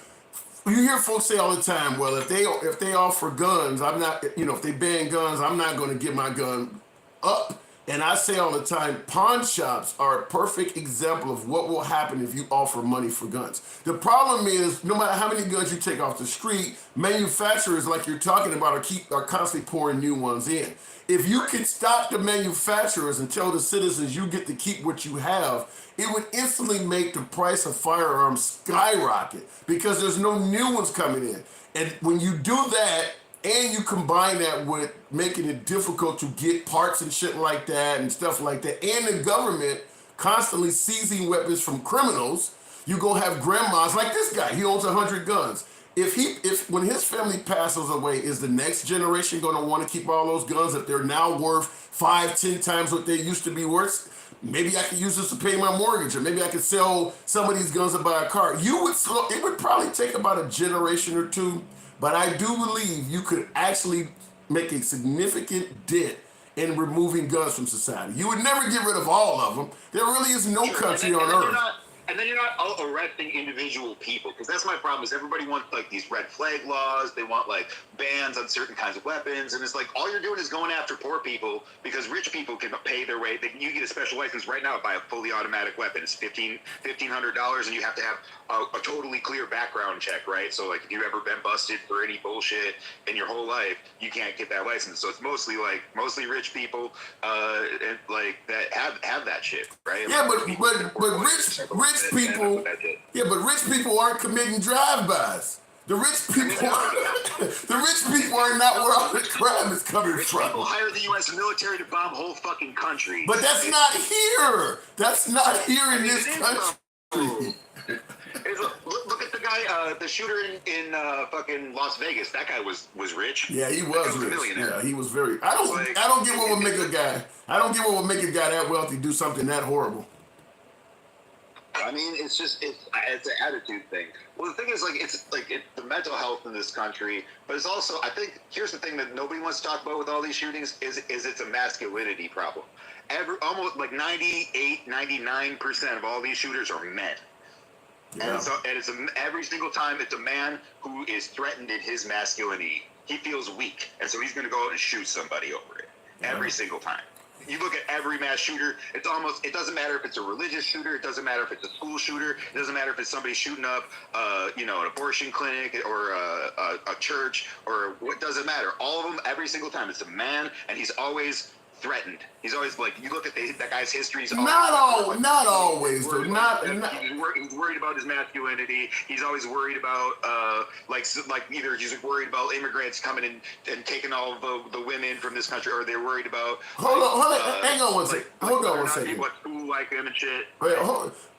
you hear folks say all the time, well, if they offer guns, I'm not, if they ban guns, I'm not going to give my gun up. And I say all the time, pawn shops are a perfect example of what will happen if you offer money for guns. The problem is, no matter how many guns you take off the street, manufacturers, like you're talking about, are constantly pouring new ones in. If you could stop the manufacturers and tell the citizens you get to keep what you have, it would instantly make the price of firearms skyrocket because there's no new ones coming in. And when you do that, and you combine that with making it difficult to get parts and shit like that and stuff like that, and the government constantly seizing weapons from criminals, you go have grandmas like this guy. He owns 100 guns. If when his family passes away, is the next generation going to want to keep all those guns if they're now worth 5-10 times what they used to be worth? Maybe I could use this to pay my mortgage, or maybe I could sell some of these guns to buy a car. It would probably take about a generation or two. But I do believe you could actually make a significant dent in removing guns from society. You would never get rid of all of them. There really is no country on earth. And then you're not arresting individual people, because that's my problem. Is everybody wants like these red flag laws? They want like bans on certain kinds of weapons, and it's like all you're doing is going after poor people because rich people can pay their way. You get a special license right now to buy a fully automatic weapon. It's $1,500, and you have to have a totally clear background check, right? So like if you've ever been busted for any bullshit in your whole life, you can't get that license. So it's mostly rich people and like that have that shit, right? Yeah, Like, but rich people. Yeah, but rich people aren't committing drive-bys. The rich people are not where all the crime is coming Rich from. people hire the U.S. military to bomb whole fucking countries. But that's not here. That's not here in this country. Look at the guy, the shooter in fucking Las Vegas. That guy was rich. Yeah, he That was guy a rich. millionaire. Yeah, he was very. I don't get what would make a guy. I don't get what would make a guy that wealthy do something that horrible. I mean, it's an attitude thing. Well, the thing is, it's the mental health in this country, but it's also, I think, here's the thing that nobody wants to talk about with all these shootings is it's a masculinity problem. Almost like 98, 99% of all these shooters are men. Yeah. And so, every single time it's a man who is threatened in his masculinity. He feels weak, and so he's going to go out and shoot somebody over it. Yeah. Every single time. You look at every mass shooter, it doesn't matter if it's a religious shooter, it doesn't matter if it's a school shooter, it doesn't matter if it's somebody shooting up, an abortion clinic or a church, or what doesn't matter. All of them, every single time, it's a man, and he's always threatened. He's always like, you look at that guy's history. Not always, though. He's worried about his masculinity. He's always worried about either he's worried about immigrants coming in and taking all of the women from this country, or they're worried about. Hold on, hang on one second. Hold on one second. People at school like him and shit. Wait,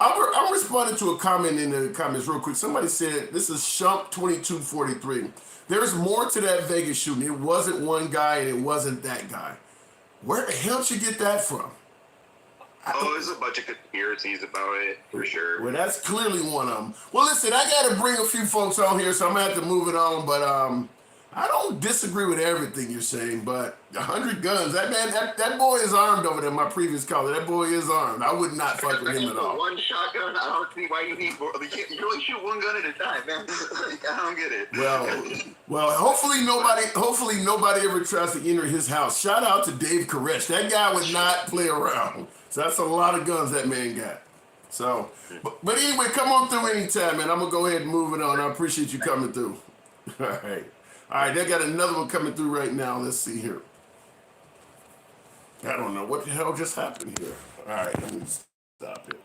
I'm responding to a comment in the comments real quick. Somebody said, this is Shump2243. There's more to that Vegas shooting. It wasn't one guy and it wasn't that guy. Where the hell did you get that from? There's a bunch of conspiracies about it, for sure. Well, that's clearly one of them. Well, listen, I got to bring a few folks on here, so I'm going to have to move it on. But I don't disagree with everything you're saying, but 100 guns, that boy is armed over there, my previous caller. That boy is armed. I would not fuck with him at all. One shotgun, I don't see why you need more. You can only shoot one gun at a time, man. I don't get it. Well, hopefully nobody ever tries to enter his house. Shout out to Dave Koresh. That guy would not play around. So that's a lot of guns that man got. So, but anyway, come on through anytime, man. I'm going to go ahead and move it on. I appreciate you coming through. All right, they got another one coming through right now. Let's see here. I don't know what the hell just happened here. All right, let me stop it.